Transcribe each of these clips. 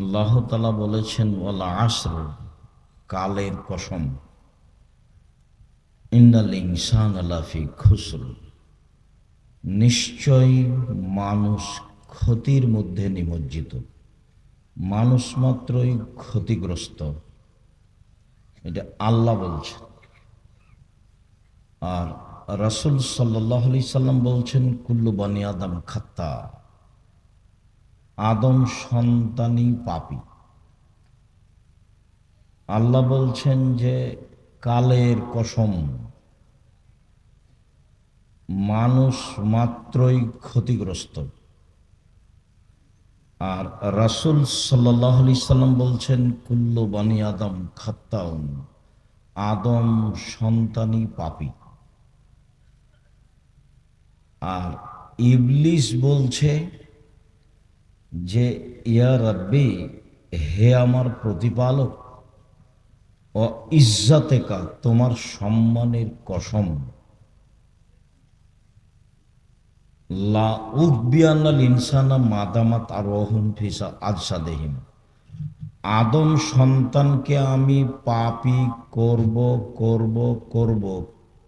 আল্লাহ তাআলা বলেছেন ওয়াল আসর, কালের কসম, ইন্নাল ইনসানা লাফি খুসর, নিশ্চয়ই মানুষ ক্ষতির মধ্যে নিমজ্জিত, মানুষ মাত্রই ক্ষতিগ্রস্ত। এটা আল্লাহ বলছেন। আর রাসূল সাল্লাল্লাহু আলাইহি সাল্লাম বলছেন কুল্লু বানি আদম খাত্তা, আদম সন্তানই পাপী। আল্লাহ বলছেন যে কালের কসম, মানুষ মাত্রই ক্ষতিগ্রস্ত। আর রাসূল সাল্লাল্লাহু আলাইহি সাল্লাম বলছেন কুল্লু বানি আদম খাত্তাউন, আদম সন্তানই পাপী। আর ইবলিস বলছে যে ইয়া রাব্বি, হে আমার প্রতিপালক, ও ইজ্জাতেকা, তোমার সম্মানের কসম, লা উকবিয়ান্নাল ইনসানা মাদামাত আরওয়াহুম ফিসা আজসাদেহিম, আদম সন্তানকে আমি পাপী করব করব করব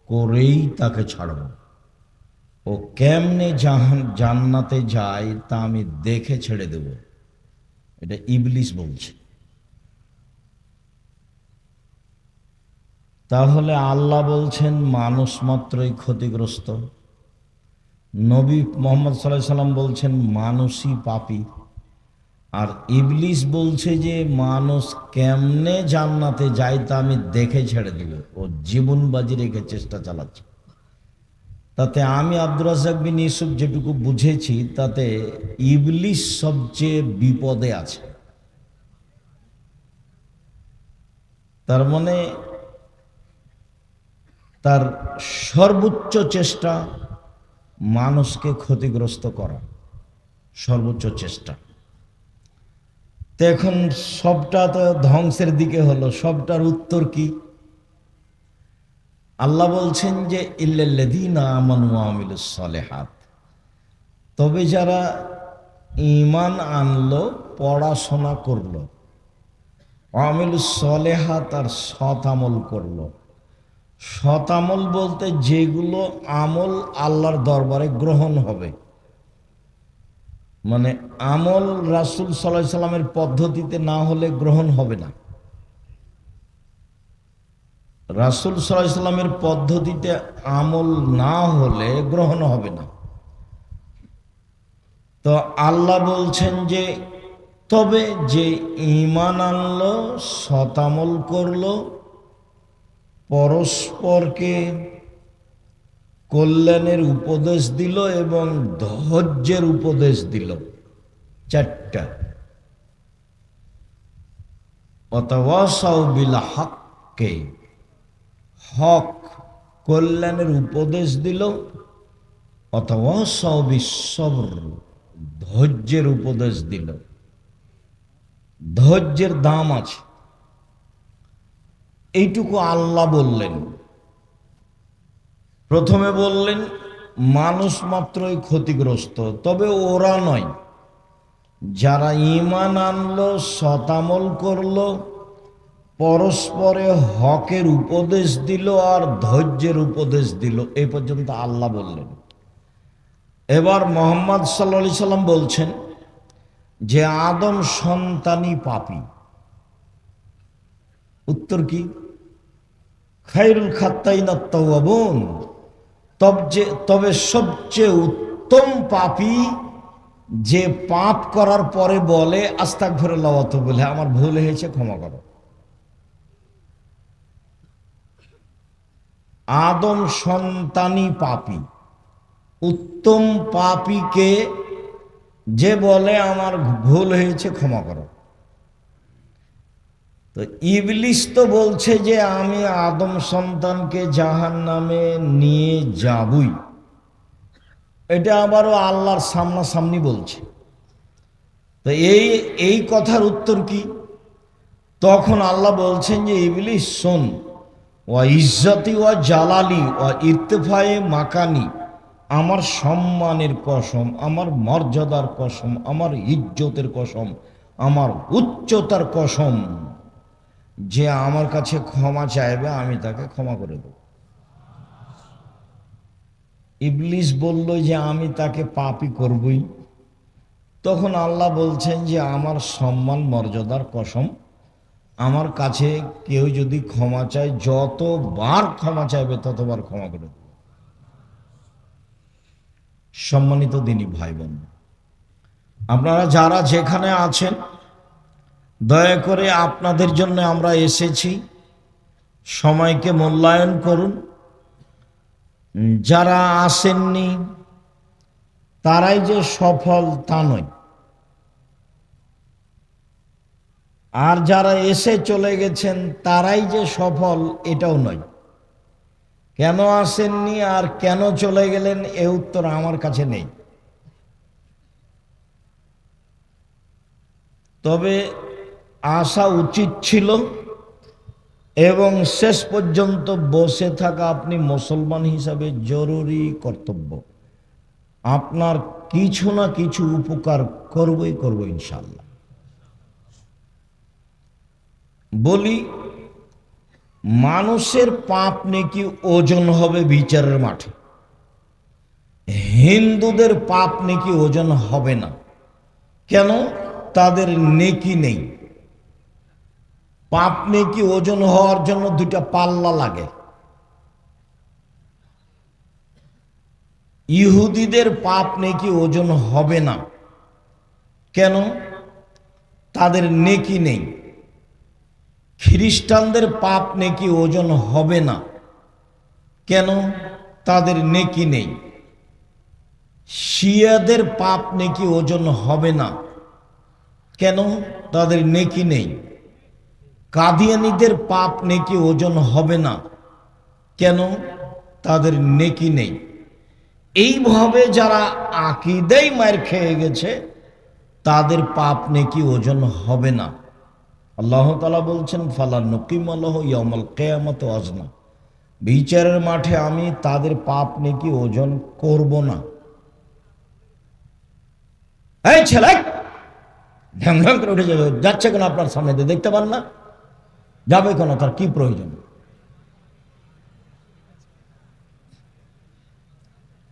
করেই তাকে ছাড়ব। ও কেমনে জান্নাতে যায় তা আমি দেখে ছেড়ে দেব। এটা ইবলিস বলছে। তাহলে আল্লাহ বলছেন মানুষ মাত্রই ক্ষতিগ্রস্ত, নবী মুহাম্মদ সাল্লাল্লাহু আলাইহি সাল্লাম বলছেন মানুষই পাপী, আর ইবলিস বলছে যে মানুষ কেমনে জান্নাতে যায় তা আমি দেখে ছেড়ে দেব। ও জীবন বাজি রেখে চেষ্টা চালাচ্ছে। তাতে আমি আব্দুর রাজ্জাক বিন ইউসুফ যেটুকু বুঝেছি, তাতে ইবলিস সবচেয়ে বিপদে আছে। তার মানে তার সর্বোচ্চ চেষ্টা মানুষকে ক্ষতিগ্রস্ত করা, সর্বোচ্চ চেষ্টা। তো এখন সবটা তো ধ্বংসের দিকে হলো, সবটার উত্তর কি? আল্লাহ বলছেন যে ইল্লাল্লাযীনা আমানু ওয়া আমিলুস সালিহাত, তবে যারা ঈমান আনলো, পড়াশোনা করলো, আমিলুস সালিহাত, আর সৎ আমল করলো। সৎ আমল বলতে যেগুলো আমল আল্লাহর দরবারে গ্রহণ হবে, মানে আমল রাসূল সাল্লাল্লাহু আলাইহি সাল্লামের পদ্ধতিতে না হলে গ্রহণ হবে না। রাসূল সাল্লাল্লাহু আলাইহি সাল্লামের পদ্ধতিতে আমল না হলে গ্রহণ হবে না। তো আল্লাহ বলছেন যে তবে যে ঈমান আনলো, সৎ আমল করলো, পরস্পরকে কল্যাণের উপদেশ দিল এবং ধৈর্যের উপদেশ দিল, চারটা। ওয়াতাওয়াসাউ বিল হক্কে, হক কল্যাণের উপদেশ দিল, ওয়াতাওয়াসাউ বিস সবর, ধৈর্যের উপদেশ দিল। ধৈর্যের দাম আছে, এইটুকু আল্লাহ বললেন। প্রথমে বললেন মানুষ মাত্রই ক্ষতিগ্রস্ত, তবে ওরা নয়, যারা ঈমান আনলো, সৎ আমল করলো, পরস্পরে হকের উপদেশ দিল আর ধৈর্যের উপদেশ দিল, এই পর্যন্ত আল্লাহ বললেন। এবার মুহাম্মদ সাল্লাল্লাহু আলাইহি সাল্লাম বলছেন যে আদম সন্তানই পাপী। উত্তর কি? খায়রুল খাত্তাইনাত তাওয়াবুন, তবে সবচেয়ে উত্তম পাপী যে পাপ করার পরে বলে আস্তাগফিরুল্লাহ ওয়া আতুবু ইলাইহি, আমার ভুল হয়েছে ক্ষমা করো। আদম সন্তানই পাপী। উত্তম পাপীকে যে বলে আমার ভুল হয়েছে ক্ষমা করো। তো ইবলিস তো বলছে যে আমি আদম সন্তানকে জাহান্নামে নিয়ে যাবই, এটা আবারও আল্লাহর সামনাসামনি বলছে। তো এই কথার উত্তর কি? তখন আল্লাহ বলছেন যে ইবলিস শোন, ওয়া ইজ্জতি ওয়া জালালি ওয়া ইরতিফায়ে মাকানি, আমার সম্মানের কসম, আমার মর্যাদার কসম, আমার ইজ্জতের কসম, আমার উচ্চতার কসম, যে আমার কাছে ক্ষমা চাইবে আমি তাকে ক্ষমা করে দেব। ইবলিস বলল যে আমি তাকে পাপী করবই। তখন আল্লাহ বলছেন যে আমার সম্মান মর্যাদার কসম, আমার কাছে কেউ যদি ক্ষমা চায়, যতবার ক্ষমা চাইবে ততবার ক্ষমা করে দেব। সম্মানিত দিনী ভাই বোন, আপনারা যারা যেখানে আছেন, দয়া করে আপনাদের জন্য আমরা এসেছি, সময়কে মূল্যায়ন করুন। যারা আসেননি তারাই যে সফল তা নয়, আর যারা এসে চলে গেছেন তারাই যে সফল এটাও নয়। কেন আসেননি আর কেন চলে গেলেন এ উত্তর আমার কাছে নেই। তবে আসা উচিত ছিল, এবং শেষ পর্যন্ত বসে থাকা আপনি মুসলমান হিসাবে জরুরি কর্তব্য। আপনার কিছু না কিছু উপকার করবই করব ইনশাআল্লাহ। বলি, মানুষের পাপ নেকি ওজন হবে বিচারের মাঠে, হিন্দুদের পাপ নেকি ওজন হবে না। কেন? তাদের নেকি নেই। পাপ নেকি ওজন হওয়ার জন্য দুইটা পাল্লা লাগে। ইহুদিদের পাপ নেকি ওজন হবে না। কেন? তাদের নেকি নেই। খ্রিস্টানদের পাপ নেকি ওজন হবে না। কেন? তাদের নেকি নেই। শিয়াদের পাপ নেকি ওজন হবে না। কেন? তাদের নেকি নেই। কাদিয়ানীদের পাপ নেকি ওজন হবে না। কেন? তাদের নেকি নেই। এইভাবে যারা আকীদায় মার খেয়ে গেছে তাদের পাপ নেকি ওজন হবে না। আল্লাহ তাআলা বলছেন, ফালা নুকিমু লাহু ইয়াউমাল কিয়ামাতি ওয়াজনা, বিচারের মাঠে আমি তাদের পাপ নেকি ওজন করব না। এই ছেলে, ঢ্যাং ঢ্যাং করে উঠে যাচ্ছে কেন? আপনার সামনে দিয়ে দেখতে পান না? যাবে কেন? তার কি প্রয়োজন?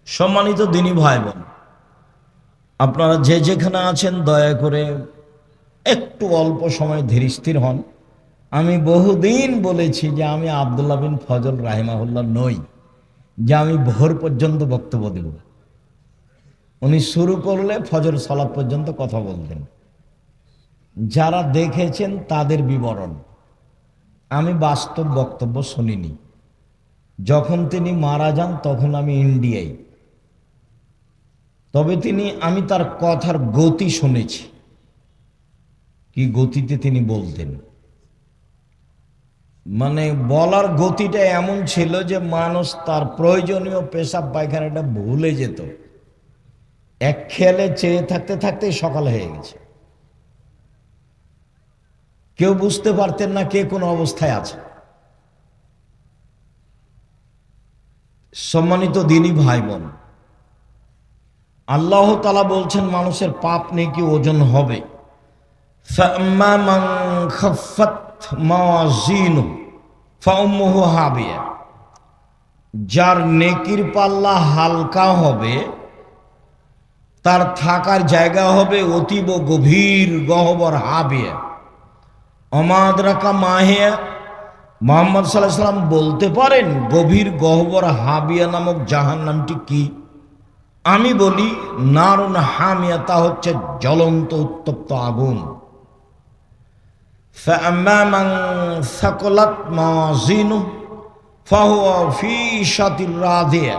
সম্মানিত দিনী ভাই বোন, আপনারা যে যেখানে আছেন দয়া করে একটু অল্প সময় ধীর স্থির হন। আমি বহুদিন বলেছি যে আমি আব্দুল্লাহ বিন ফজল রাহিমাহুল্লাহ নই, যে আমি ভোর পর্যন্ত বক্তব্য দেব। উনি শুরু করলে ফজর সালাত পর্যন্ত কথা বলতেন। যারা দেখেছেন তাদের বিবরণ। আমি বাস্তব বক্তব্য শুনিনি। যখন তিনি মারা যান তখন আমি ইন্ডিয়ায়। তবে আমি তার কথার গতি শুনেছি, কি গতিতে তিনি বলতেন। মানে বলার গতিটা এমন ছিল যে মানুষ তার প্রয়োজনীয় পেশাব পায়খানাটা ভুলে যেত। এক খেয়ালে চেয়ে থাকতে থাকতেই সকাল হয়ে গেছে। কেউ বুঝতে পারতেন না কে কোন অবস্থায় আছে। সম্মানিত দিনী ভাই বোন, আল্লাহ তাআলা বলছেন মানুষের পাপ নেকি ওজন হবে। ফাম্মা মান খাফফাত মাওয়াজিনুহু ফাউম্মুহু হাবিয়া, যার নেকির পাল্লা হালকা হবে তার থাকার জায়গা হবে অতীব গভীর গহ্বর হাবিয়া। অমাদ্রাকা মাহিয়া, মুহাম্মদ সাল্লাল্লাহু আলাইহি সাল্লাম বলতে পারেন গভীর গহ্বর হাবিয়া নামক জাহান্নামটি কি? আমি বলি নারুন হামিয়া, তা হচ্ছে জ্বলন্ত উত্তপ্ত আগুন। ফাআম্মা মান সাকালাত মাওয়াজিনুহু ফাহুয়া ফি ঈশাতির রাদিয়া,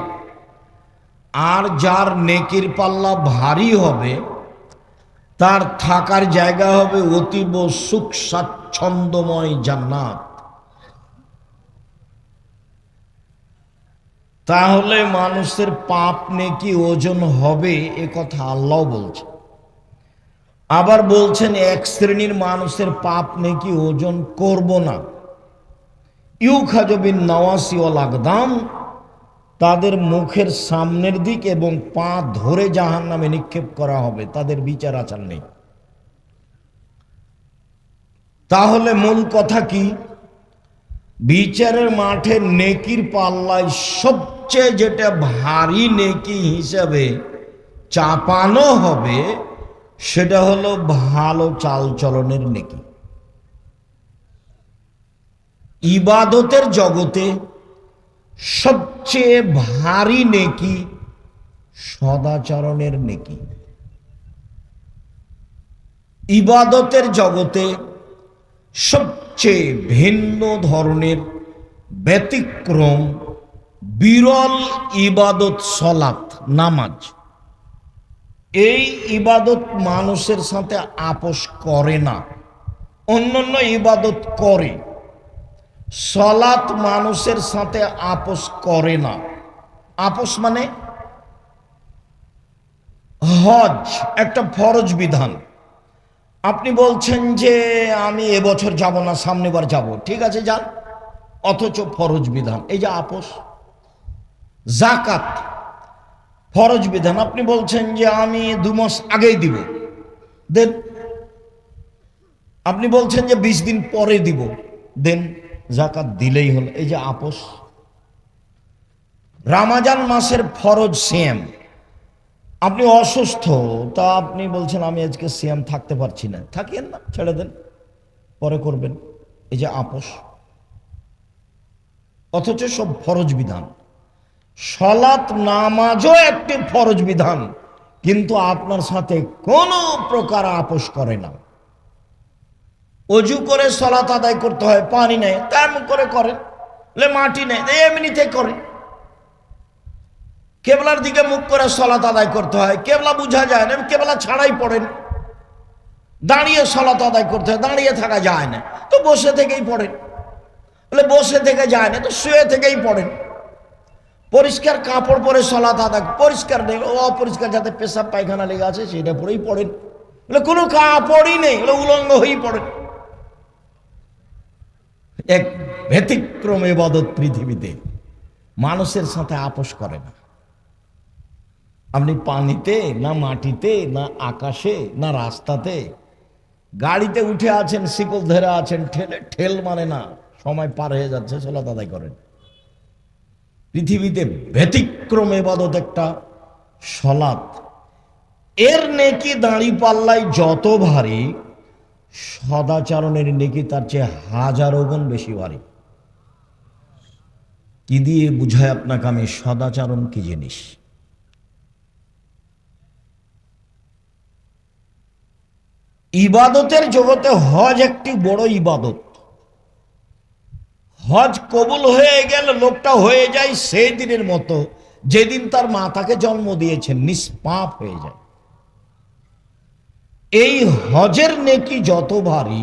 আর যার নেকির পাল্লা ভারী হবে তার থাকার জায়গা হবে অতীব সুখ স্বাচ্ছন্দ্যময় জান্নাত। তাহলে মানুষের পাপ নেকি ওজন হবে, এ কথা আল্লাহ বলছে। আবার বলছেন এক শ্রেণীর মানুষের পাপ নেকি ওজন করব না। ইউখাযু বিন নাওয়াসি ওয়াল আকদাম, তাদের মুখের সামনের দিক এবং পা ধরে জাহান্নামে নিক্ষেপ করা হবে, তাদের বিচার আচার নেই। তাহলে মূল কথা কি? বিচারের মাঠে নেকির পাল্লায় সবচেয়ে যেটা ভারী নেকি হিসাবে চাপানো হবে সেটা হলো ভালো চালচলনের নেকি। ইবাদতের জগতে সবচেয়ে ভারী নেকি সদাচরণের নেকি। ইবাদতের জগতে সবচেয়ে ভিন্ন ধরনের ব্যতিক্রম বিরল ইবাদত সলাত, নামাজ। এই ইবাদত মানুষের সাথে আপোষ করে না, অন্যান্য ইবাদত করে। সলাত মানুষের সাথে আপোষ করে না। আপোষ মানে হজ একটা ফরজ বিধান, আপনি বলছেন যে আমি এবছর যাব না, সামনেবার যাব, ঠিক আছে যান, অথচ ফরজ বিধান, এই যে আপোষ। যাকাত ফরজ বিধান, আপনি বলছেন যে আমি 2 মাস আগেই দিব, দেন। আপনি বলছেন যে 20 দিন পরে দিব, দেন, যাকাত দিলেই হলো, এই যে আপোষ। রমজান মাসের ফরজ সিয়াম, আপনি অসুস্থ, তা আপনি বলছেন আমি আজকে সিয়াম থাকতে পারছি না, থাকিয়েন না, ছেড়ে দেন, পরে করবেন, এই যে আপোষ। অথচ সব ফরজ বিধান। সালাত নামাজও একটি ফরজ বিধান, কিন্তু আপনার সাথে কোনো প্রকার আপোষ করে না। অজু করে সালাত আদায় করতে হয়, পানি নেই, তেমন করে করেন, মাটি নেই, এমনিতে করেন। কেবলার দিকে মুখ করে সালাত আদায় করতে হয়, কেবলা বোঝা যায় না, কেবলা ছাড়াই পড়েন। দাঁড়িয়ে সালাত আদায় করতে হয়, দাঁড়িয়ে থাকা যায় না, তো বসে থেকেই পড়েন। বসে থেকে যায় না, তো শুয়ে থেকেই পড়েন। পরিষ্কার কাপড় পরে সালাত আদায়, পরিষ্কার নেই, অপরিষ্কার যাতে পেশাব পায়খানা লেগে আছে সেটা পরেই পড়েন। কোনো কাপড়ই নেই, উলঙ্গ হয়েই পড়েন। এক ব্যতিক্রম ইবাদত পৃথিবীতে, মানুষের সাথে আপোষ করে না। আপনি পানিতে না, মাটিতে না, আকাশে না, রাস্তাতে, গাড়িতে উঠে আছেন, শিকল ধরে আছেন, ঠেল মানে না, সময় পার হয়ে যাচ্ছে, সালাত আদায় করেন। পৃথিবীতে ব্যতিক্রম ইবাদত একটা সালাত। এর নেকি দাঁড়ি পাল্লায় যত ভারী, সদাচরণের নেকি তার চেয়ে হাজারো গুণ বেশি ভারী। কি দিয়ে বুঝায় আপনাকে আমি সদাচরণ কি জিনিস? ইবাদতের জগতে হজ একটি বড় ইবাদত। হজ কবুল হয়ে গেল, লোকটা হয়ে যায় সেই দিনের মতো যেদিন তার মাতাকে জন্ম দিয়েছেন, নিষ্পাপ হয়ে যায়। এই হজের নেকি যত ভারী,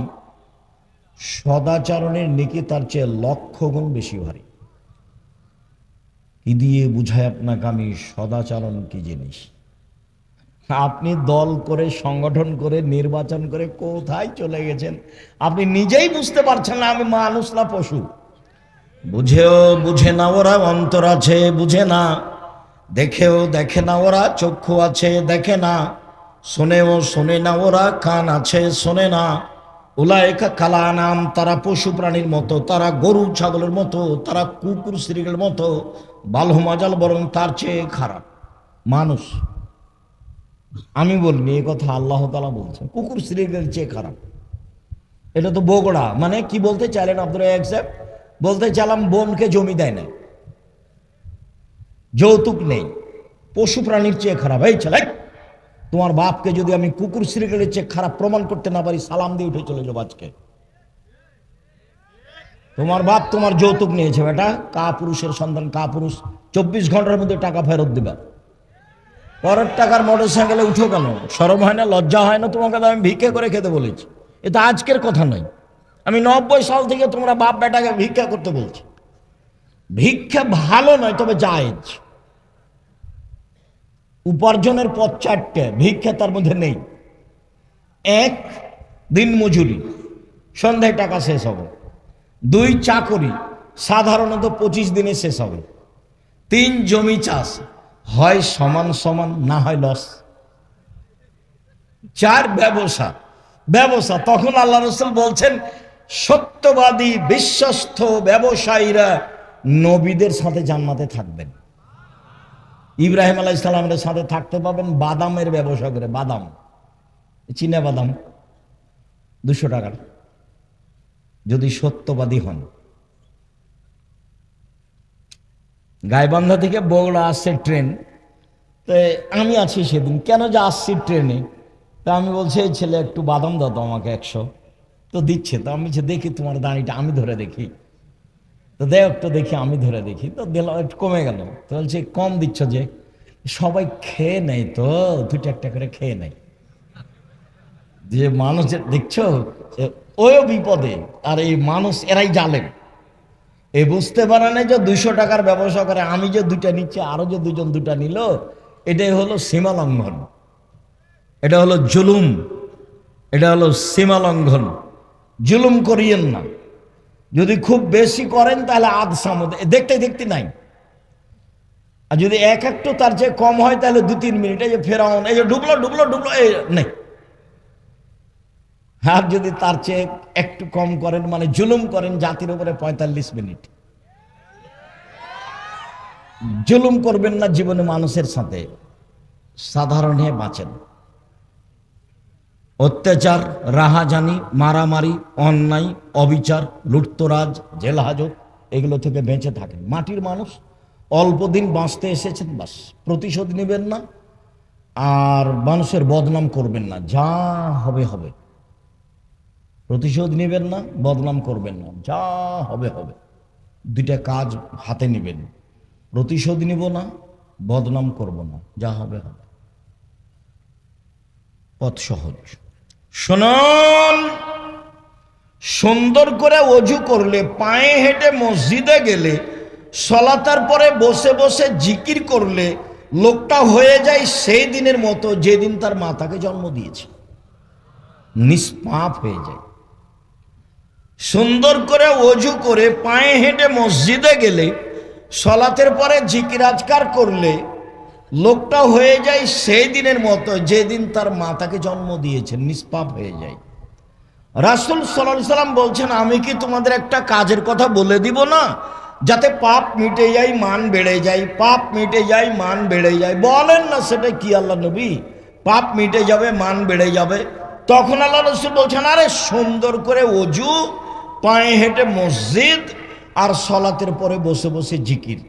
সদাচরণের নেকি তার চেয়ে লক্ষ গুণ বেশি ভারী। কি দিয়ে বুঝায় আপনাকে আমি সদাচরণ কি জিনিস? আপনি দল করে, সংগঠন করে, নির্বাচন করে কোথায় চলে গেছেন আপনি নিজেই বুঝতে পারছেন না। আমি মানুষ না পশু? বুঝেও বুঝে না ওরা, অন্তর আছে বুঝে না, দেখেও দেখে না ওরা, চক্ষু আছে দেখে না, শোনেও শোনে না ওরা, কান আছে শোনে না। উলায়েকা কালা নাম, তারা পশু প্রাণীর মতো, তারা গরু ছাগলের মতো, তারা কুকুর শ্রীগের মতো, বালহমাজাল, বরং তার চেয়ে খারাপ মানুষ। আমি বলিনি, এ কথা আল্লাহ তাআলা বলছেন, কুকুর শ্রীগের চেয়ে খারাপ। এটা তো বগড়া, মানে কি বলতে চাইলেন আব্দুল রাজ্জাক সাহেব? বলতে চাইলাম বোনকে জমি দেয় না, যৌতুক নেই, পশু প্রাণীর চেয়ে খারাপ। এই ছেলে, তোমার বাপকে যদি আমি কুকুর শ্রীগেলের চেয়ে খারাপ প্রমাণ করতে না পারি, সালাম দিয়ে উঠে চলে যাবো আজকে। তোমার বাপ তোমার যৌতুক নিয়েছে বেটা, কাপুরুষের সন্তান, কাপুরুষ। 24 ঘন্টার মধ্যে টাকা ফেরত দিবা। পরের টাকার মোটর সাইকেলে উঠো কেন? শরম হয় না, লজ্জা হয় না তোমাকে? আমি ভিক্ষে করে খেতে বলেছি, এটা আজকের কথা নয়। আমি 90 সাল থেকে তোমরা বাপ বেটাকে ভিক্ষা করতে বলছি। ভিক্ষা ভালো নয়, তবে জায়েজ। উপার্জনের পথ 4টে, ভিক্ষা তার মধ্যে নেই। 1, দিন মজুরি, সন্ধ্যায় টাকা শেষ হবে। 2, চাকরি, সাধারণত 25 দিনে শেষ হবে। 3, জমি চাষ, হয় সমান সমান, না হয় লস। 4, ব্যবসা। তখন আল্লাহ রাসূল বলছেন সত্যবাদী বিশ্বস্ত ব্যবসায়ীরা নবীদের সাথে জান্নাতে থাকবেন। ইব্রাহিম আলাইহিস সালামের সাথে থাকতে পাবেন বাদামের ব্যবসা করে। বাদাম, চীনা বাদাম 200 টাকার, যদি সত্যবাদী হন। গাইবান্ধা থেকে বগুড়া আসছে ট্রেন, তো আমি আছি সেদিন, কেন যে আসছি ট্রেনে, তা আমি বলছি এই ছেলে একটু বাদাম দাও তো আমাকে 100। তো দিচ্ছে, তো আমি দেখি তোমার দাঁড়িটা আমি ধরে দেখি, তো দেখ একটু দেখি, আমি ধরে দেখি, তো দিলাম, একটু কমে গেল। তো বলছে কম দিচ্ছ যে, সবাই খেয়ে নেয় তো, 2টা একটা করে খেয়ে নেয়। যে মানুষ দেখছো ওইও বিপদে, আর এই মানুষ এরাই জালেম। এ বুঝতে পারে না যে 200 টাকার ব্যবসা করে, আমি যে 2টা নিচ্ছি, আরো যে 2জন 2টা নিল, এটাই হলো সীমা লঙ্ঘন, এটা হলো জুলুম, এটা হলো সীমা লঙ্ঘন। জুলুম করিয়েন না। যদি খুব বেশি করেন তাহলে আধ সামুদ দেখতে দেখতে নাই, আর যদি একটু তার চেয়ে কম হয় তাহলে 2-3 মিনিট, এই যে ফেরাউন, এই যে ডুবলো ডুবলো ডুবলো, এই নেই। আর যদি তার চেয়ে একটু কম করেন, মানে জুলুম করেন জাতির উপরে, 45 মিনিট। জুলুম করবেন না জীবনে মানুষের সাথে, সাধারণ হয়ে বাঁচেন। অত্যাচার, রাহাজানি, মারামারি, অন্যায়, অবিচার, লুটতরাজ, জেল হাজত, এগুলো থেকে বেঁচে থাকেন। মাটির মানুষ, অল্প দিন বাঁচতে এসেছেন, বাস প্রতিশোধ নেবেন না, আর মানুষের বদনাম করবেন না, যা হবে হবে। প্রতিশোধ নেবেন না, বদনাম করবেন না, যা হবে হবে। 2টা কাজ হাতে নেবেন, প্রতিশোধ নিব না, বদনাম করব না, যা হবে হবে। পথ সহজ। শুনুন, সুন্দর করে অজু করলে, পায়ে হেঁটে মসজিদে গেলে, সলাতার পরে বসে বসে জিকির করলে, লোকটা হয়ে যায় সেই দিনের মতো যেদিন তার মাতাকে জন্ম দিয়েছে, নিষ্পাপ হয়ে যায়। সুন্দর করে অজু করে পায়ে হেঁটে মসজিদে গেলে, সলাতের পরে জিকির আজকার করলে, লোকটা হয়ে যায় সেই দিনের মতো যেদিন তার মাতাকে জন্ম দিয়েছে, নিষ্পাপ হয়ে যায়। রাসূল সাল্লাল্লাহু আলাইহি সাল্লাম বলছেন, আমি কি তোমাদের একটা কাজের কথা বলে দিব না, যাতে পাপ মিটে যায়, মান বেড়ে যায়, পাপ মিটে যায়, মান বেড়ে যায়। বলেন না সেটা কি আল্লাহ নবী? পাপ মিটে যাবে, মান বেড়ে যাবে। তখন আল্লাহ রাসূল বলছেন, আরে সুন্দর করে অজু, পায়ে হেঁটে মসজিদ, আর সলাতের পরে বসে বসে জিকির।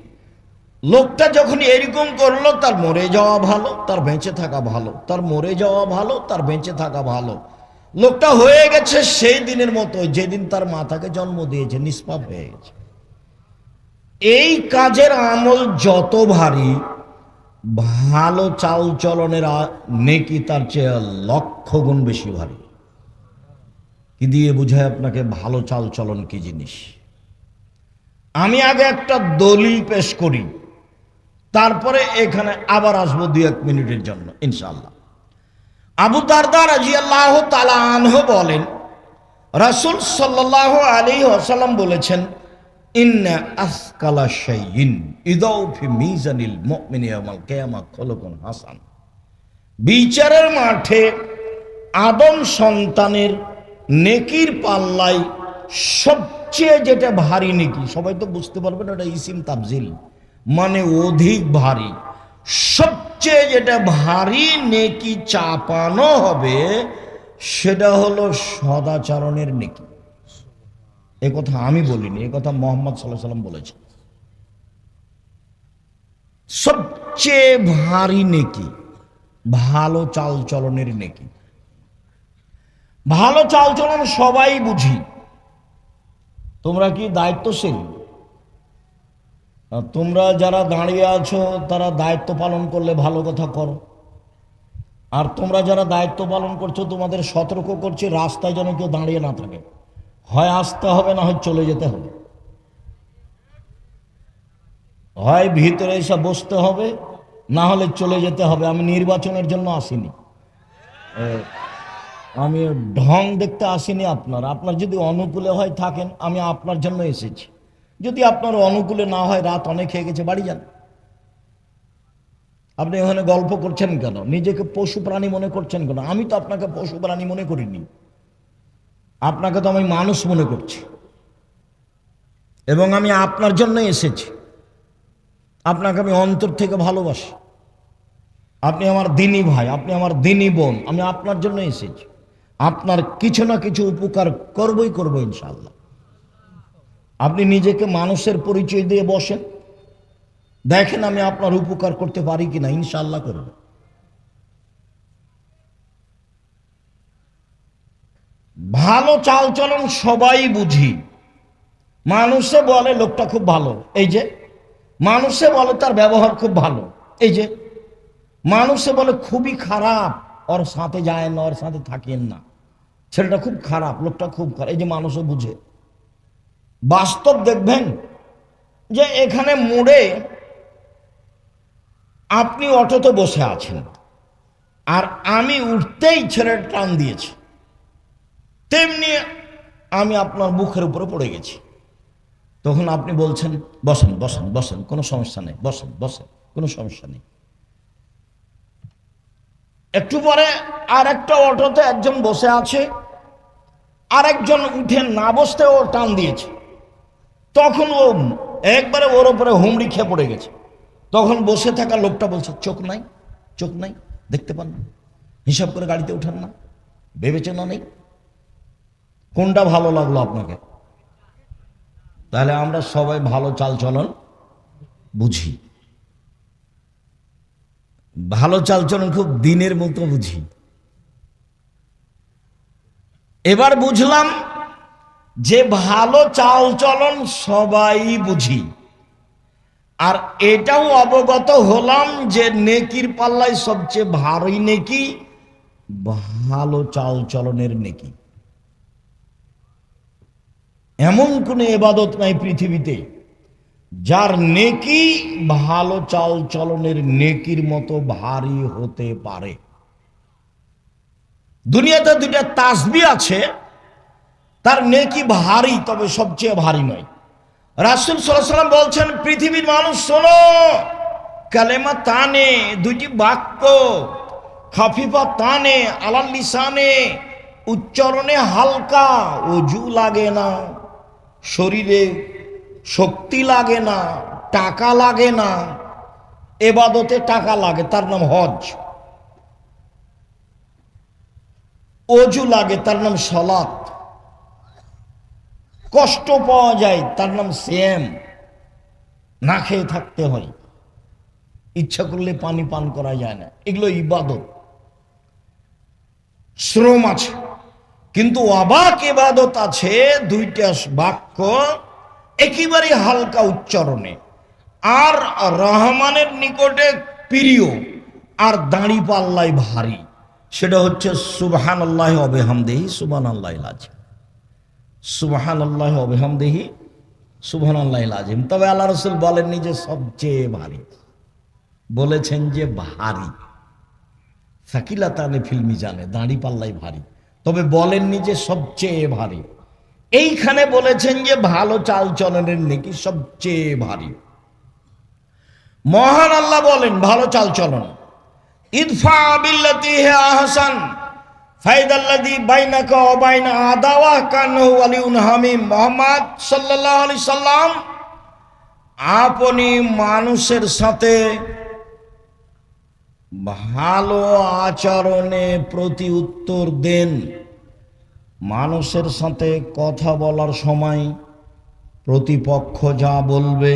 লোকটা যখন এরকম করলো, তার মরে যাওয়া ভালো, তার বেঁচে থাকা ভালো, তার মরে যাওয়া ভালো, তার বেঁচে থাকা ভালো। লোকটা হয়ে গেছে সেই দিনের মতো যেদিন তার মাতাকে জন্ম দিয়েছে, নিষ্পাপ হয়ে গেছে। এই কাজের আমল যত ভারী, ভালো চাল চলনের নেকি তার চেয়ে 1,00,000 গুণ বেশি ভারী। কি দিয়ে বুঝায় আপনাকে ভালো চাল চলন কি জিনিস? আমি আগে একটা দলিল পেশ করি, তারপরে এখানে আবার আসবো 2-1 মিনিটের জন্য ইনশাআল্লাহ। আবু দারদা রাদিয়াল্লাহু তাআলা আনহু বলেন, রাসূল সাল্লাল্লাহু আলাইহি ওয়াসাল্লাম বলেছেন, ইন্না আসকালা শাইইন ইদাউ ফি মিজানিল মুমিনি ইয়াউমাল কিয়ামাহ খুলুকুন হাসান। বিচারের মাঠে আদম সন্তানের নেকির পাল্লায় সবচেয়ে যেটা ভারী নেকি, সবাই তো বুঝতে পারবেন এটা ইসিম তাফজিল, মানে অধিক ভারী। সবচেয়ে যেটা ভারী নেকি চাপানো হবে সেটা হলো সদাচরণের নেকি। এ কথা আমি বলিনি, এ কথা মুহাম্মদ সাল্লাল্লাহু আলাইহি ওয়াসাল্লাম বলেছেন। সবচেয়ে ভারী নেকি ভালো চাল চলনের নেকি। ভালো চাল চলন সবাই বুঝি। তোমরা কি দায়িত্বশীল? তোমরা যারা দাঁড়িয়ে আছো তারা দায়িত্ব পালন করলে ভালো কথা করো, আর তোমরা যারা দায়িত্ব পালন করছো তোমাদের সতর্ক করছি, রাস্তায় যেন কেউ দাঁড়িয়ে না থাকে। হয় আসতে হবে, না হয় চলে যেতে হবে, হয় ভিতরে এসে বসতে হবে, না হলে চলে যেতে হবে। আমি নির্বাচনের জন্য আসিনি, আমি ঢং দেখতে আসিনি। আপনার যদি অনুকূলে হয় থাকেন, আমি আপনার জন্য এসেছি। যদি আপনার অনুকূলে না হয়, রাত অনেক হয়ে গেছে, বাড়ি যান। আপনি এখানে গল্প করছেন কেন? নিজেকে পশু প্রাণী মনে করছেন কেন? আমি তো আপনাকে পশু প্রাণী মনে করিনি। আপনাকে তো আমি মানুষ মনে করছি এবং আমি আপনার জন্য এসেছি। আপনাকে আমি অন্তর থেকে ভালোবাসি। আপনি আমার দিনী ভাই, আপনি আমার দিনী বোন। আমি আপনার জন্য এসেছি, আপনার কিছু না কিছু উপকার করবই করবো ইনশাআল্লাহ। আপনি নিজেকে মানুষের পরিচয় দিয়ে বসেন, দেখেন আমি আপনার উপকার করতে পারি কিনা, ইনশাআল্লাহ করব। ভালো চালচলন সবাই বুঝি। মানুষে বলে লোকটা খুব ভালো, এই যে মানুষে বলে তার ব্যবহার খুব ভালো, এই যে মানুষে বলে খুবই খারাপ, ওর সাথে যায় না, ওর সাথে থাকেন না, ছেলেটা খুব খারাপ, লোকটা খুব খারাপ, এই যে মানুষও বুঝে। বাস্তব দেখবেন যে এখানে মোড়ে আপনি অটোতে বসে আছেন আর আমি উঠতেই ছেলেটা টান দিয়েছি, তেমনি আমি আপনার মুখের উপরে পড়ে গেছি। তখন আপনি বলছেন বসেন বসেন বসেন, কোনো সমস্যা নেই, বসেন বসেন, কোনো সমস্যা নেই। একটু পরে আর একটা অটোতে একজন বসে আছে, আর একজন উঠে না বসতে ও টান দিয়েছে, তখন ও একবারে ওর উপরে হুমড়ি খেয়ে পড়ে গেছে। তখন বসে থাকা লোকটা বলছে চোখ নাই, চোখ নাই, দেখতে পান না, হিসাব করে গাড়িতে উঠান না, বিবেচনা নেই। কোনটা ভালো লাগলো আপনাকে? তাহলে আমরা সবাই ভালো চালচলন বুঝি, ভালো চালচলন খুব দিনের মতো বুঝি। এবার বুঝলাম যে ভালো চালচলন সবাই বুঝি, আর এটাও অবগত হলাম যে নেকির পাল্লায় সবচেয়ে ভারী নেকি ভালো চালচলনের নেকি। এমন কোনো ইবাদত নাই পৃথিবীতে যার নেকি ভালো চালচলনের নেকির মতো ভারী হতে পারে। দুনিয়াতে দুইটা তাসবিহ আছে, তার নেকি ভারী, তবে সবচেয়ে ভারী নয়। রাসূল সাল্লাল্লাহু আলাইহি ওয়াসাল্লাম বলছেন, পৃথিবীর মানুষ শোনো, কালেমা তানে, দুইটি বাক্য, খাফিফা তানে আলাল লিসানে, উচ্চারণে হালকা, ওযু লাগে না, শরীরে শক্তি লাগে না, টাকা লাগে না। ইবাদতে টাকা লাগে, তার নাম হজ। ওযু লাগে, তার নাম সালাত। কষ্ট পাওয়া যায়, তার নাম সিয়াম, না খেয়ে থাকতে হয়, ইচ্ছা করলে পানি পান করা যায় না, এগুলো ইবাদত, শ্রম আছে। কিন্তু অবাক ইবাদত আছে, দুইটা বাক্য একেবারে হালকা উচ্চারণে, আর রহমানের নিকটে প্রিয়, আর দাঁড়ি পাল্লায় ভারী। সেটা হচ্ছে সুবহানাল্লাহি ওয়া বিহামদিহি সুবহানাল্লাহিল আযীম, সুবহানাল্লাহি ওয়া বিহামদিহি সুবহানাল্লাহিল আযীম। তবে আল্লাহ রাসূল বলেননি যে সবচেয়ে ভারী, বলেছেন যে ভারী। সাকিলাতানে ফিল মিজানে, দাঁড়ি পাল্লাই ভারী, তবে বলেননি যে সবচেয়ে ভারী। এইখানে বলেছেন যে ভালো চালচলনের নেকি সবচেয়ে ভারী। মহান আল্লাহ বলেন ভালো চালচলন, ইদফা বিল্লাতি হি আহসান ফাইদাল্লাযী বাইনাকা ওয়া বাইনা আদাওয়া কান্নাহু ওয়ালিউন হামিম। মুহাম্মদ সাল্লাল্লাহু আলাইহি সাল্লাম আপনি মানুষের সাথে ভালো আচরণে প্রতি উত্তর দেন। মানুষের সাথে কথা বলার সময় প্রতিপক্ষ যা বলবে,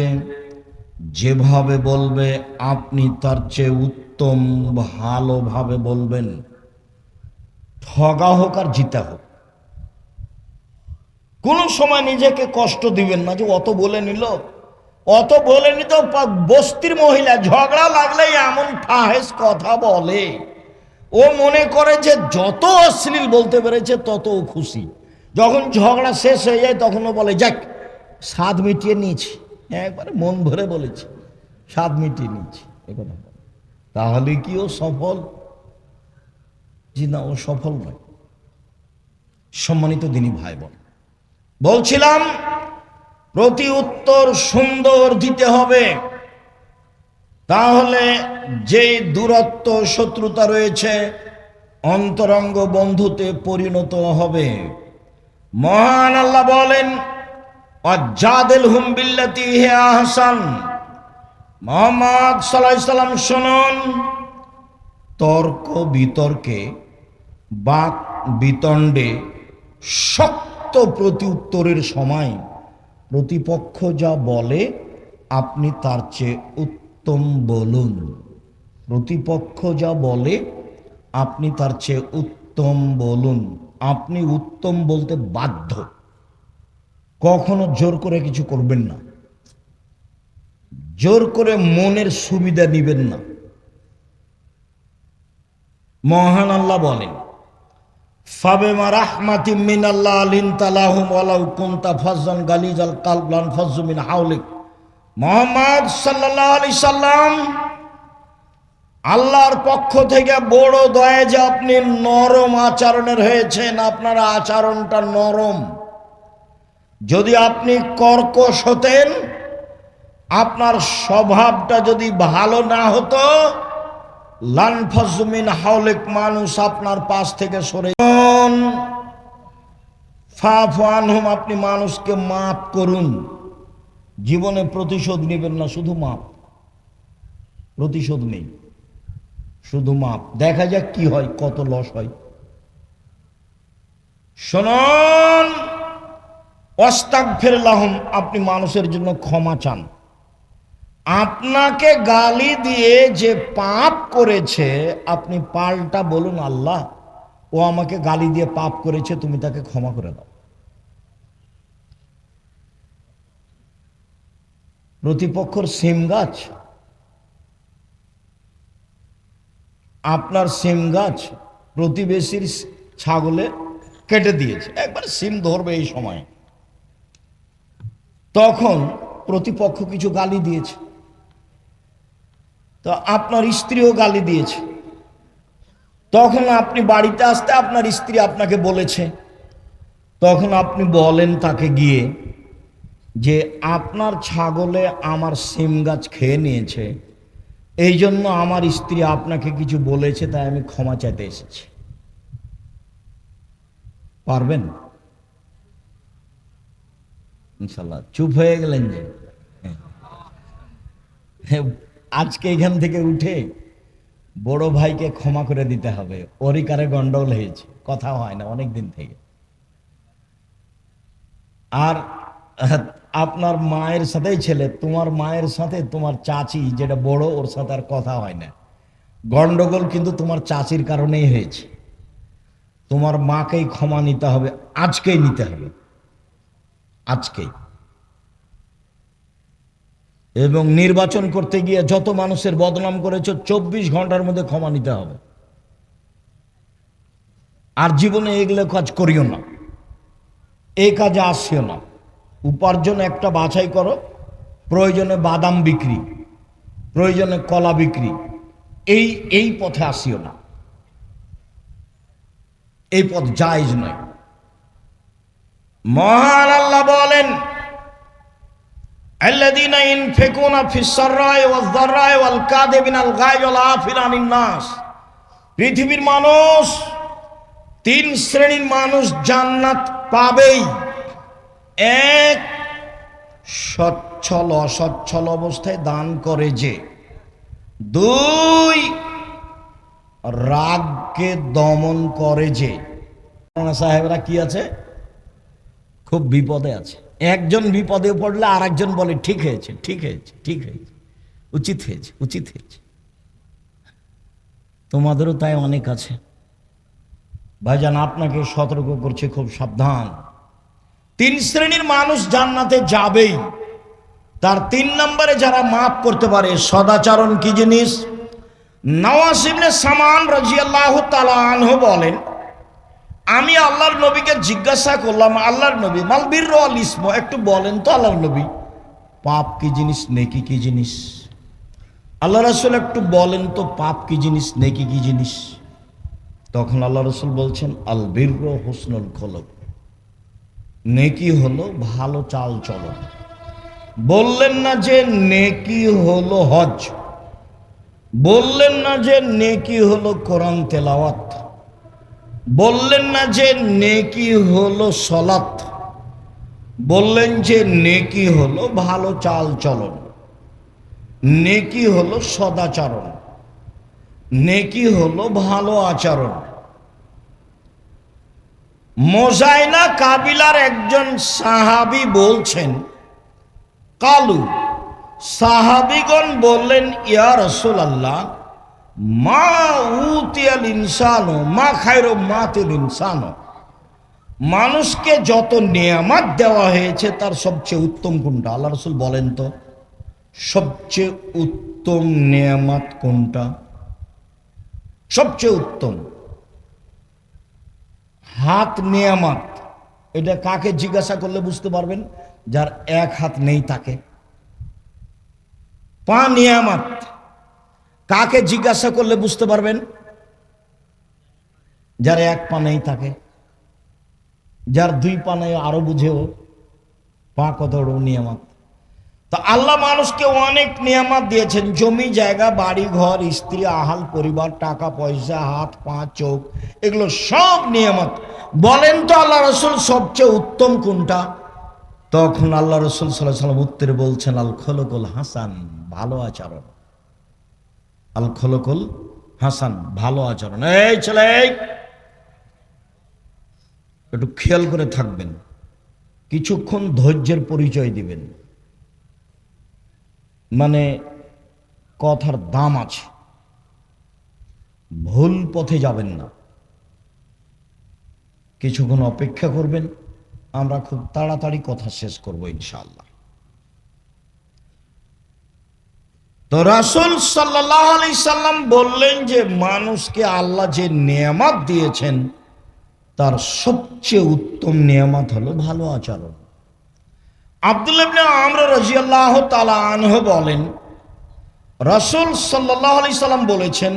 যেভাবে বলবে, আপনি তার চেয়ে উত্তম ভালোভাবে বলবেন, ঠগা হোক আর জিতা হোক। কোনো সময় নিজেকে কষ্ট দিবেন না যে অত বলে নিল, অত বলে নিত। বস্তির মহিলা ঝগড়া লাগলেই এমন ফাহেস কথা বলে, ও মনে করে যে যত অশ্লীল বলতে পেরেছে তত খুশি। যখন ঝগড়া শেষ হয়ে যায় তখন ও বলে যাক স্বাদ মিটিয়ে নিয়েছি, একবারে মন ভরে বলেছি, স্বাদ মিটিয়ে নিয়েছি, একথা বলে। তাহলে কি ও সফল? জি না, ও সফল নয়। সম্মানিত দিনী ভাই বোন, বলছিলাম প্রতি উত্তর সুন্দর দিতে হবে, তাহলে যে দূরত্ব শত্রুতা রয়েছে অন্তরঙ্গ বন্ধুতে পরিণত হবে। মহান আল্লাহ বলেন, ওয়াজাদিলহুম বিল্লাতী হিয়া আহসান। মুহাম্মদ সাল্লাল্লাহু আলাইহি সাল্লাম শুনুন, তর্ক বিতর্কে, বাক বিতণ্ডে শক্ত প্রতি উত্তরের সময় প্রতিপক্ষ যা বলে আপনি তার চেয়ে উত্তম বলুন। প্রতিপক্ষ যা বলে আপনি তার চেয়ে উত্তম বলুন। আপনি উত্তম বলতে বাধ্য, কখনো জোর করে কিছু করবেন না, জোর করে মনের সুবিধা নিবেন না। মহান আল্লাহ বলেন, ফাবিমা রাহমাতিম মিনাল্লাহ লিনতা লাহুম ওয়ালাউ কুনতা ফাজ্জান গালিজাল কালব লানফাজ্জু মিন হাওলিক। মুহাম্মদ সাল্লাল্লাহু আলাইহি সাল্লাম, আল্লাহর পক্ষ থেকে বড় দয়া যে আপনি নরম আচরণের হয়েছেন, আপনার আচরণটা নরম। যদি আপনি কর্কশ হতেন, আপনার স্বভাবটা যদি ভালো না হতো, লানফাজ্জু মিন হাওলিক, মানুষ আপনার পাশ থেকে সরে। ফাফু আনহুম, আপনি মানুষকে মাফ করুন। জীবনে প্রতিশোধ নেবেন না, শুধু মাপ। প্রতিশোধ নেই, শুধু মাপ। দেখা যাক কি হয়, কত লস হয়। শুনুন, ওয়াস্তাগফির লাহুম, আপনি মানুষের জন্য ক্ষমা চান। আপনাকে গালি দিয়ে যে পাপ করেছে, আপনি পাল্টা বলুন, আল্লাহ ও আমাকে গালি দিয়ে পাপ করেছে, তুমি তাকে ক্ষমা করে দাও। প্রতিপক্ষর সিম গাছ, আপনার সিম গাছ প্রতিবেশীর ছাগলে কেটে দিয়েছে, একবার সিম ধরবে এই সময়, তখন প্রতিপক্ষ কিছু গালি দিয়েছে, তো আপনার স্ত্রীও গালি দিয়েছে। তখন আপনি বাড়িতে আসতে আপনার স্ত্রী আপনাকে বলেছে, তখন আপনি বলেন তাকে গিয়ে যে আপনার ছাগলে আমার সিম গাছ খেয়ে নিয়েছে, এই জন্য আমার স্ত্রী আপনাকে কিছু বলেছে, তাই আমি ক্ষমা চাইতে এসেছি। পারবেন? ইনশাল্লাহ। চুপ হয়ে গেলেন যে? আজকে এখান থেকে উঠে বড় ভাইকে ক্ষমা করে দিতে হবে, ওরই কারে গন্ডগোল হয়েছে, কথা হয় না অনেক দিন থেকে। আর আপনার মায়ের সাথেই ছেলে, তোমার মায়ের সাথে তোমার চাচি যেটা বড়, ওর সাথে আর কথা হয় না। গন্ডগোল কিন্তু তোমার চাচির কারণেই হয়েছে। তোমার মাকেই ক্ষমা নিতে হবে, আজকেই নিতে হবে, আজকেই। এবং নির্বাচন করতে গিয়ে যত মানুষের বদনাম করেছ, 24 ঘন্টার মধ্যে ক্ষমা নিতে হবে। আর জীবনে এগুলো কাজ করিও না, এই কাজে আসিও না। উপার্জন একটা বাছাই করো, প্রয়োজনে বাদাম বিক্রি, প্রয়োজনে কলা বিক্রি, এই পথে আসিও না, এই পথ জায়েজ নয়। মহান আল্লাহ বলেন, আল্লাযীনা ইনফিকুনা ফিস সাররাই ওয়াজ যাররাই ওয়াল কাযিবিনাল গায়জ ওয়াল আফিনা আনিন নাস। পৃথিবীর মানুষ, 3 শ্রেণীর মানুষ জান্নাত পাবেই। এক, সচ্ছল অসচ্ছল অবস্থায় দান করে যে। 2, রাগকে দমন করে যে। সাহেবরা কি আছে, খুব বিপদে আছে। একজন বিপদে পড়লে আর একজন বলে ঠিক হয়েছে, ঠিক হয়েছে, ঠিক হয়েছে, উচিত হয়েছে, উচিত হয়েছে। তোমাদেরও তাই অনেক আছে। ভাইজান, আপনাকে সতর্ক করছে, খুব সাবধান। 3 শ্রেণীর মানুষ জান্নাতে যাবেই। তার 3 নম্বরে যারা মাফ করতে পারে। সদাচরণ কি জিনিস? নওয়াস ইবনে সামান রাদিয়াল্লাহু তাআলা আনহু বলেন, আমি আল্লাহর নবীকে জিজ্ঞাসা করলাম, আল্লাহর নবী, মাল বির ওয়াল ইসম, একটু বলেন তো আল্লাহর নবী, পাপ কি জিনিস, নেকি কি জিনিস? আল্লাহ রাসূল একটু বলেন তো, পাপ কি জিনিস, নেকি কি জিনিস? তখন আল্লাহ রাসূল বলছেন, আল বিররু হুসনুল খুলুক, নেকি হলো ভালো চাল চলন। বললেন না যে নেকি হলো হজ, বললেন না যে নেকি হলো কোরআন তেলাওয়াত, বললেন না যে নেকি হলো সলাত, বললেন যে নেকি হলো ভালো চাল চলন, নেকি হলো সদাচরণ, নেকি হলো ভালো আচরণ। মোজাইনা কাবিলার একজন সাহাবী বলছেন, কালু, সাহাবীগণ বললেন, ইয়া রাসূলুল্লাহ, মা উতিয়াল ইনসানো মা খায়রু মাতিল ইনসানো, মানুষকে যত নেয়ামত দেওয়া হয়েছে তার সবচেয়ে উত্তম কোনটা? আল্লাহ রাসূল বলেন তো, সবচেয়ে উত্তম নেয়ামত কোনটা? সবচেয়ে উত্তম হাত নেয়ামত। এটা কাকে জিজ্ঞাসা করলে বুঝতে পারবেন? যার এক হাত নেই তাকে। পা নিয়ামত, কাকে জিজ্ঞাসা করলে বুঝতে পারবেন? যার এক পা নেই তাকে। যার দুই পা নেই আরো বুঝেও পা কত বড় নিয়ামত। তা আল্লাহ মানুষকে অনেক নিয়ামত দিয়েছেন, জমি জায়গা বাড়ি ঘর স্ত্রী আহাল পরিবার টাকা পয়সা হাত পা চোখ, এগুলো সব নিয়ামত। বলেন তো আল্লাহ রসুল সবচেয়ে উত্তম কোনটা? তখন আল্লাহ রসুল সাল্লাল্লাহু আলাইহি ওয়াসাল্লাম উত্তরে বলছেন, আল খলকুল হাসান, ভালো আচরণ। আল খলকুল হাসান, ভালো আচরণ। এই ছেলে, একটু খেয়াল করে থাকবেন, কিছুক্ষণ ধৈর্যের পরিচয় দিবেন, মানে কথার দাম আছে, ভুল পথে যাবেন না। কিছুক্ষণ অপেক্ষা করবেন, আমরা খুব তাড়াতাড়ি কথা শেষ করব ইনশাআল্লাহ। তো রাসূল সাল্লাল্লাহু আলাইহি সাল্লাম বললেন যে মানুষকে আল্লাহ যে নেয়ামত দিয়েছেন তার সবচেয়ে উত্তম নেয়ামত হলো ভালো আচরণ। আব্দুল্লাহ ইবনে আমর রাদিয়াল্লাহু তাআলা আনহু বলেন, রাসূল সাল্লাল্লাহু আলাইহি সাল্লাম বলেছেন,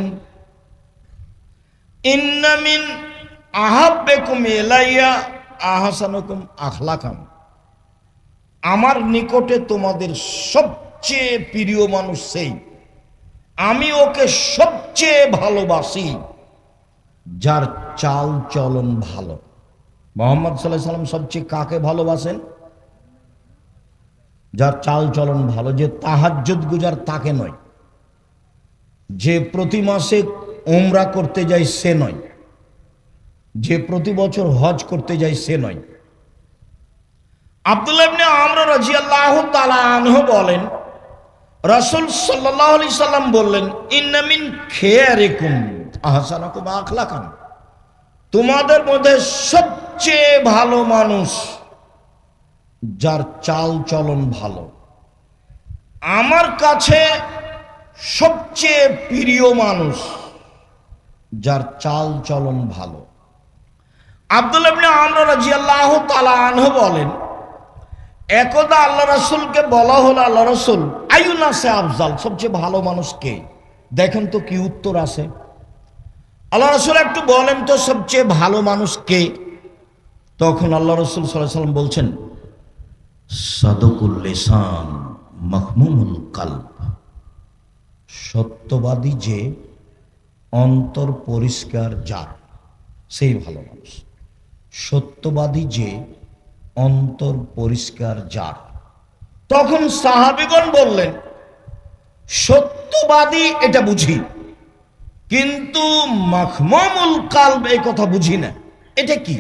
ইন্না মিন আহাব্বিকুম ইলাইয়া আহসানুকুম আখলাকান, আমার নিকটে তোমাদের সবচেয়ে প্রিয় মানুষ সেই, আমি ওকে সবচেয়ে ভালোবাসি যার চাল চলন ভালো। মুহাম্মদ সাল্লাল্লাহু আলাইহি সাল্লাম সবচেয়ে কাকে ভালোবাসেন? যার চাল চলন ভালো। যে তাহাজ্জুদ গুজার তাকে নয়, যে প্রতি মাসে উমরা করতে যায় সে নয়, যে প্রতি বছর হজ করতে যায় সে নয়। আব্দুল্লাহ ইবনে আমর রাদিয়াল্লাহু তাআলা আনহু বলেন, রাসূল সাল্লাল্লাহু আলাইহি সাল্লাম বললেন, ইন্না মিন খিয়ারিকুম আহসানুকুম আখলাকান, তোমাদের মধ্যে সবচেয়ে ভালো মানুষ যার চাল চলন ভালো। আমার কাছে সবচেয়ে প্রিয় মানুষ যার চাল চলন ভালো। আব্দুল্লাহ ইবনে আমর রাদিয়াল্লাহু তাআলা আনহু বলেন, একদা আল্লাহ রাসূলকে বলা হলো, আল্লাহ রাসূল, আইয়ুন্নাসে আফজাল, সবচেয়ে ভালো মানুষ কে? দেখেন তো কি উত্তর আছে। আল্লাহ রাসূল একটু বলেন তো সবচেয়ে ভালো মানুষ কে? তখন আল্লাহ রাসূল সাল্লাল্লাহু আলাইহি সাল্লাম বলছেন, সাদকুল লিসান মাহমুমুল কালব, সত্যবাদী যে অন্তর পরিষ্কার যার, সেই ভালো মানুষ। সত্যবাদী যে অন্তর পরিষ্কার যার। তখন সাহাবীগণ বললেন, সত্যবাদী এটা বুঝি, কিন্তু মাহমুমুল কালব এই কথা বুঝি না, এটা কি?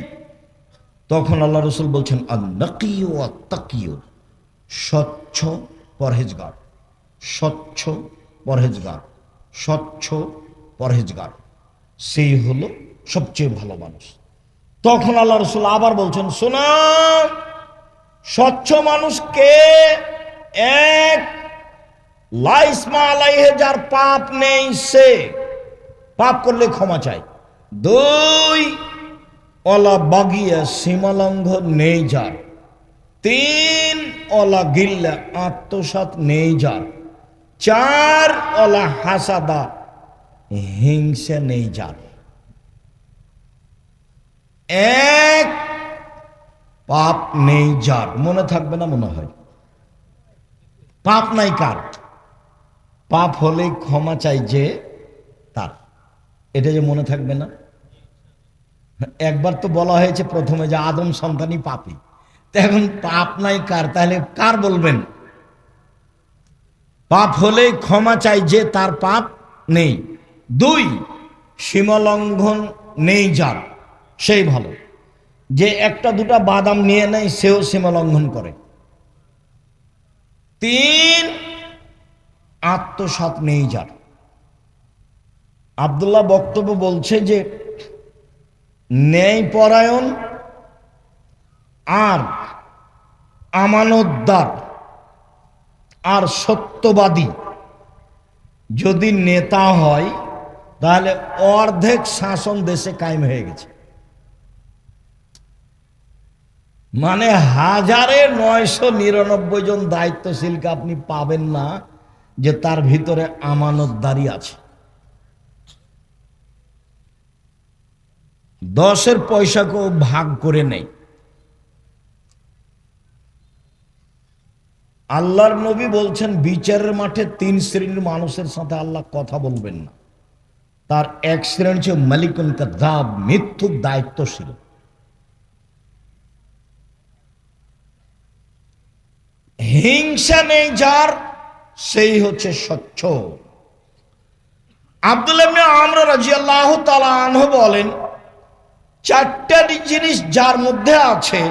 তখন আল্লাহ রাসূল বলছেন, আন-নাকিয়্যু ওয়াত-তাকিয়্যু, স্বচ্ছ পরহেজগার, স্বচ্ছ পরহেজগার, স্বচ্ছ পরহেজগার, সেই হলো সবচেয়ে ভালো মানুষ। তখন আল্লাহ রাসূল আবার বলছেন, শোনো, স্বচ্ছ মানুষ কে? এক, লা ইসমা আলাইহি, যার পাপ নেই সে, পাপ করলে ক্ষমা চায়। দুই, অলা বাগিয়া, সীমালঙ্ঘন নেই যার। তিন, অলা গিল্লা, আত্মসাৎ নেই যার। চার, অলা হাসাদা, হিংসা নেই যার। এক, পাপ নেই যার। মনে থাকবে না মনে হয়? পাপ নাই কার? পাপ হলে ক্ষমা চাই যে তার, এটা যে মনে থাকবে না? একবার তো বলা হয়েছে প্রথমে যে আদম সন্তানই পাপী, তো এখন পাপ নাই কার, তাহলে কার বলবেন? পাপ হলেই ক্ষমা চাই যে তার পাপ নেই। দুই, সীমালঙ্ঘন নেই যার, সেই ভালো। যে একটা দুটা বাদাম নিয়ে নেয় সেও সীমালঙ্ঘন করে। তিন, আত্মসাৎ নেই যার। আব্দুল্লাহ বক্তব্য বলছে যে ন্যায়পরায়ণ আর আমানতদার আর সত্যবাদী যদি নেতা হয় তাহলে অর্ধেক শাসন দেশে কায়েম হয়ে গেছে। মানে 1999 জন দায়িত্বশীলকে আপনি পাবেন না যে তার ভিতরে আমানতদারি আছে। 10-এর পয়সাকেও ভাগ করে নেই। আল্লাহর নবী বলছেন বিচারের মাঠে 3 শ্রেণীর মানুষের সাথে আল্লাহ কথা বলবেন না। তার এক শ্রেণী হচ্ছে মালিকুন কাযাব, মিথ্যুক দায়িত্বশীল। হিংসা নেই যার, সেই হচ্ছে স্বচ্ছ। আব্দুল্লাহ ইবনে আমর রাদিয়াল্লাহু তাআলা আনহু বলেন, 4টা জিনিস যার মধ্যে আছে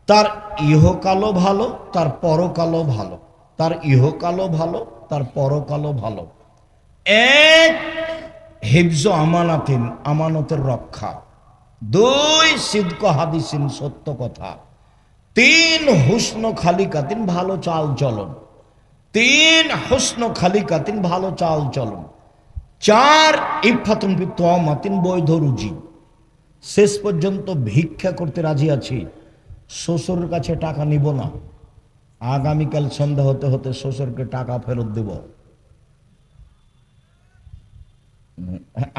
তার ইহকালও ভালো, তার পরকালও ভালো। তার ইহকালও ভালো, তার পরকালও ভালো। এক, হিফজ আমানাতিন, আমানতের রক্ষা। 2, সিদক হাদিসিন, সত্য কথা। 3, হুসন খালিকাতিন, ভালো চাল চলন। 3, হুসন খালিকাতিন, ভালো চাল চলন। 4, ইফাতুন ফি তুমাতিন, বৈধ রুজি। শেষ পর্যন্ত ভিক্ষা করতে রাজি আছি, শ্বশুরের কাছে টাকা নিব না, আগামীকাল সন্ধ্যা হতে হতে শ্বশুরকে টাকা ফেরত দেব।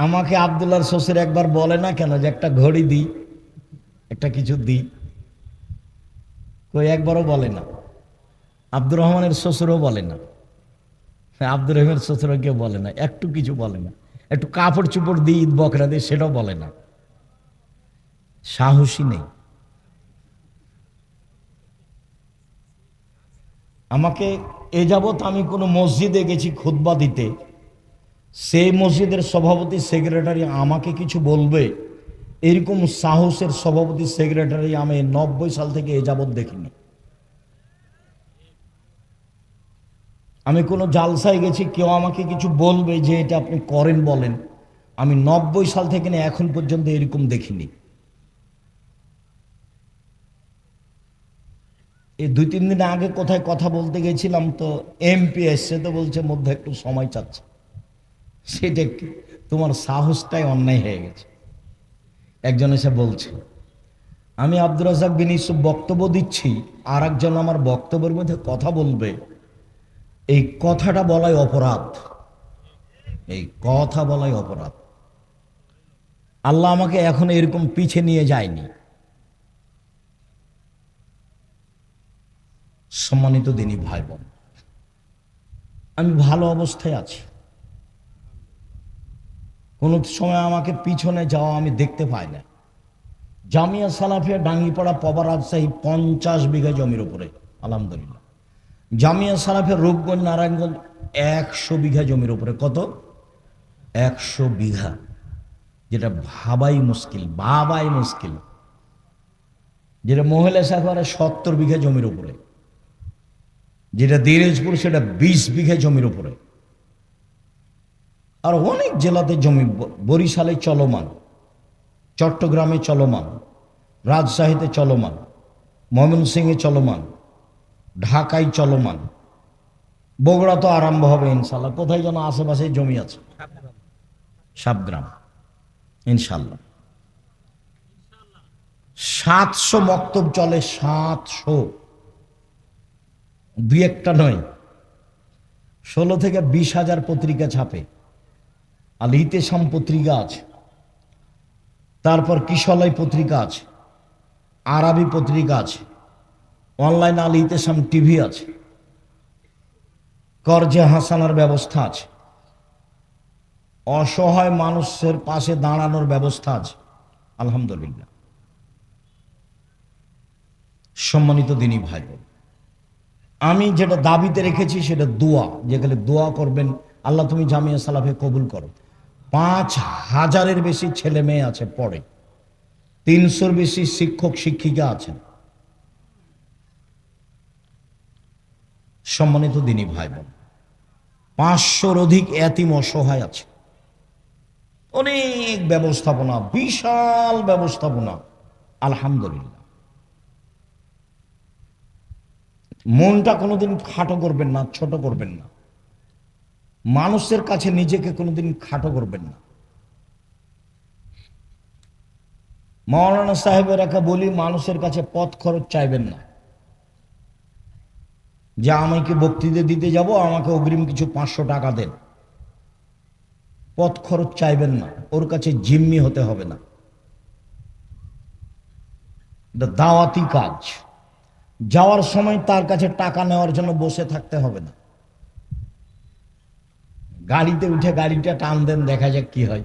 আমাকে আব্দুল্লাহর শ্বশুর একবার বলে না কেন যে একটা ঘড়ি দিই, একটা কিছু দিই? কই একবারও বলে না। আব্দুর রহমানের শ্বশুরও বলে না, আব্দুর রহমানের শ্বশুরও কেউ বলে না, একটু কিছু বলে না। একটু কাপড় চুপড় দিই, ঈদ বকরা দিই, সেটাও বলে না। সাহসী নেই। আমাকে এ যাবৎ আমি কোনো মসজিদে গেছি খুতবা দিতে, সেই মসজিদের সভাপতি সেক্রেটারি আমাকে কিছু বলবে এরকম সাহসের সভাপতি সেক্রেটারি আমি 90 সাল থেকে এ যাবৎ দেখিনি। আমি কোনো জালসায় গেছি, কেউ আমাকে কিছু বলবে যে এটা আপনি করেন বলেন, আমি 90 সাল থেকে না এখন পর্যন্ত এরকম দেখিনি। এই 2-3 দিন আগে কোথায় কথা বলতে গেছিলাম, তো এমপি এসছে, তো বলছে মধ্যে একটু সময় চাচ্ছে। সেটা কি তোমার সাহসটাই অন্যায় হয়ে গেছে। একজন এসে বলছে আমি আব্দুর রাজ্জাক বিন ইউসুফ বক্তব্য দিচ্ছি, আর একজন আমার বক্তব্যের মধ্যে কথা বলবে, এই কথাটা বলাই অপরাধ, এই কথা বলাই অপরাধ। আল্লাহ আমাকে এখন এরকম পিছে নিয়ে যায়নি। সম্মানিত দিনী ভাই বোন, আমি ভালো অবস্থায় আছি। কোন সময় আমাকে পিছনে যাওয়া আমি দেখতে পাই না। জামিয়া সালাফিয়া ডাঙ্গিপাড়া পবা রাজশাহী 50 বিঘা জমির উপরে, আলহামদুলিল্লাহ। জামিয়া সালাফিয়া রূপগঞ্জ নারায়ণগঞ্জ 100 বিঘা জমির উপরে। কত? 100 বিঘা, যেটা ভাবাই মুশকিল, ভাবাই মুশকিল। যেটা মহিলা সাফারে 70 বিঘা জমির উপরে, যেটা দিনাজপুর সেটা 20 বিঘা জমির উপরে। আর অনেক জেলাতে জমি, বরিশালে চলমান, চট্টগ্রামে চলমান, রাজশাহীতে চলমান, ময়মনসিংহে চলমান, ঢাকায় চলমান, বগুড়া তো আরম্ভ হবে ইনশাল্লাহ। কোথায় যেন আশেপাশে জমি আছে, সাবগ্রাম, ইনশাল্লাহ। 700 মক্তব চলে, 700, 2-1টা নয়। 16 থেকে 20 হাজার পত্রিকা ছাপে। আল ইতেসাম পত্রিকা আছে, তারপর কিশলয় পত্রিকা আছে, আরবি পত্রিকা আছে, অনলাইন আল ইতেসাম টিভি আছে, করজে হাসানার ব্যবস্থা আছে, অসহায় মানুষের পাশে দাঁড়ানোর ব্যবস্থা আছে। আলহামদুলিল্লাহ। সম্মানিত দিনী ভাই, আমি যেটা দাবিতে রেখেছি সেটা দোয়া, যেখানে দোয়া করবেন, আল্লাহ তুমি জামিয়া সালাফে কবুল করো। 5,000-এর বেশি ছেলে মেয়ে আছে পড়ে, 300-র বেশি শিক্ষক শিক্ষিকা আছেন। সম্মানিত দিনী ভাই বোন, 500-র অধিক এতিম অসহায় আছে। অনেক ব্যবস্থাপনা, বিশাল ব্যবস্থাপনা, আলহামদুলিল্লাহ। মনটা কোনোদিন খাটো করবেন না, ছোট করবেন না। মানুষের কাছে নিজেকে কোনোদিন খাটো করবেন না। মাওলানা সাহেবের একা বলি, মানুষের কাছে পথ খরচ চাইবেন না, যে আমাকে বক্তৃতা দিতে যাব, আমাকে অগ্রিম কিছু 500 টাকা দেন। পথ খরচ চাইবেন না, ওর কাছে জিম্মি হতে হবে না। এটা দাওয়াতি কাজ। যাওয়ার সময় তার কাছে টাকা নেওয়ার জন্য বসে থাকতে হবে না। গাড়িতে উঠে গাড়িটা টান দেন, দেখা যাক কি হয়,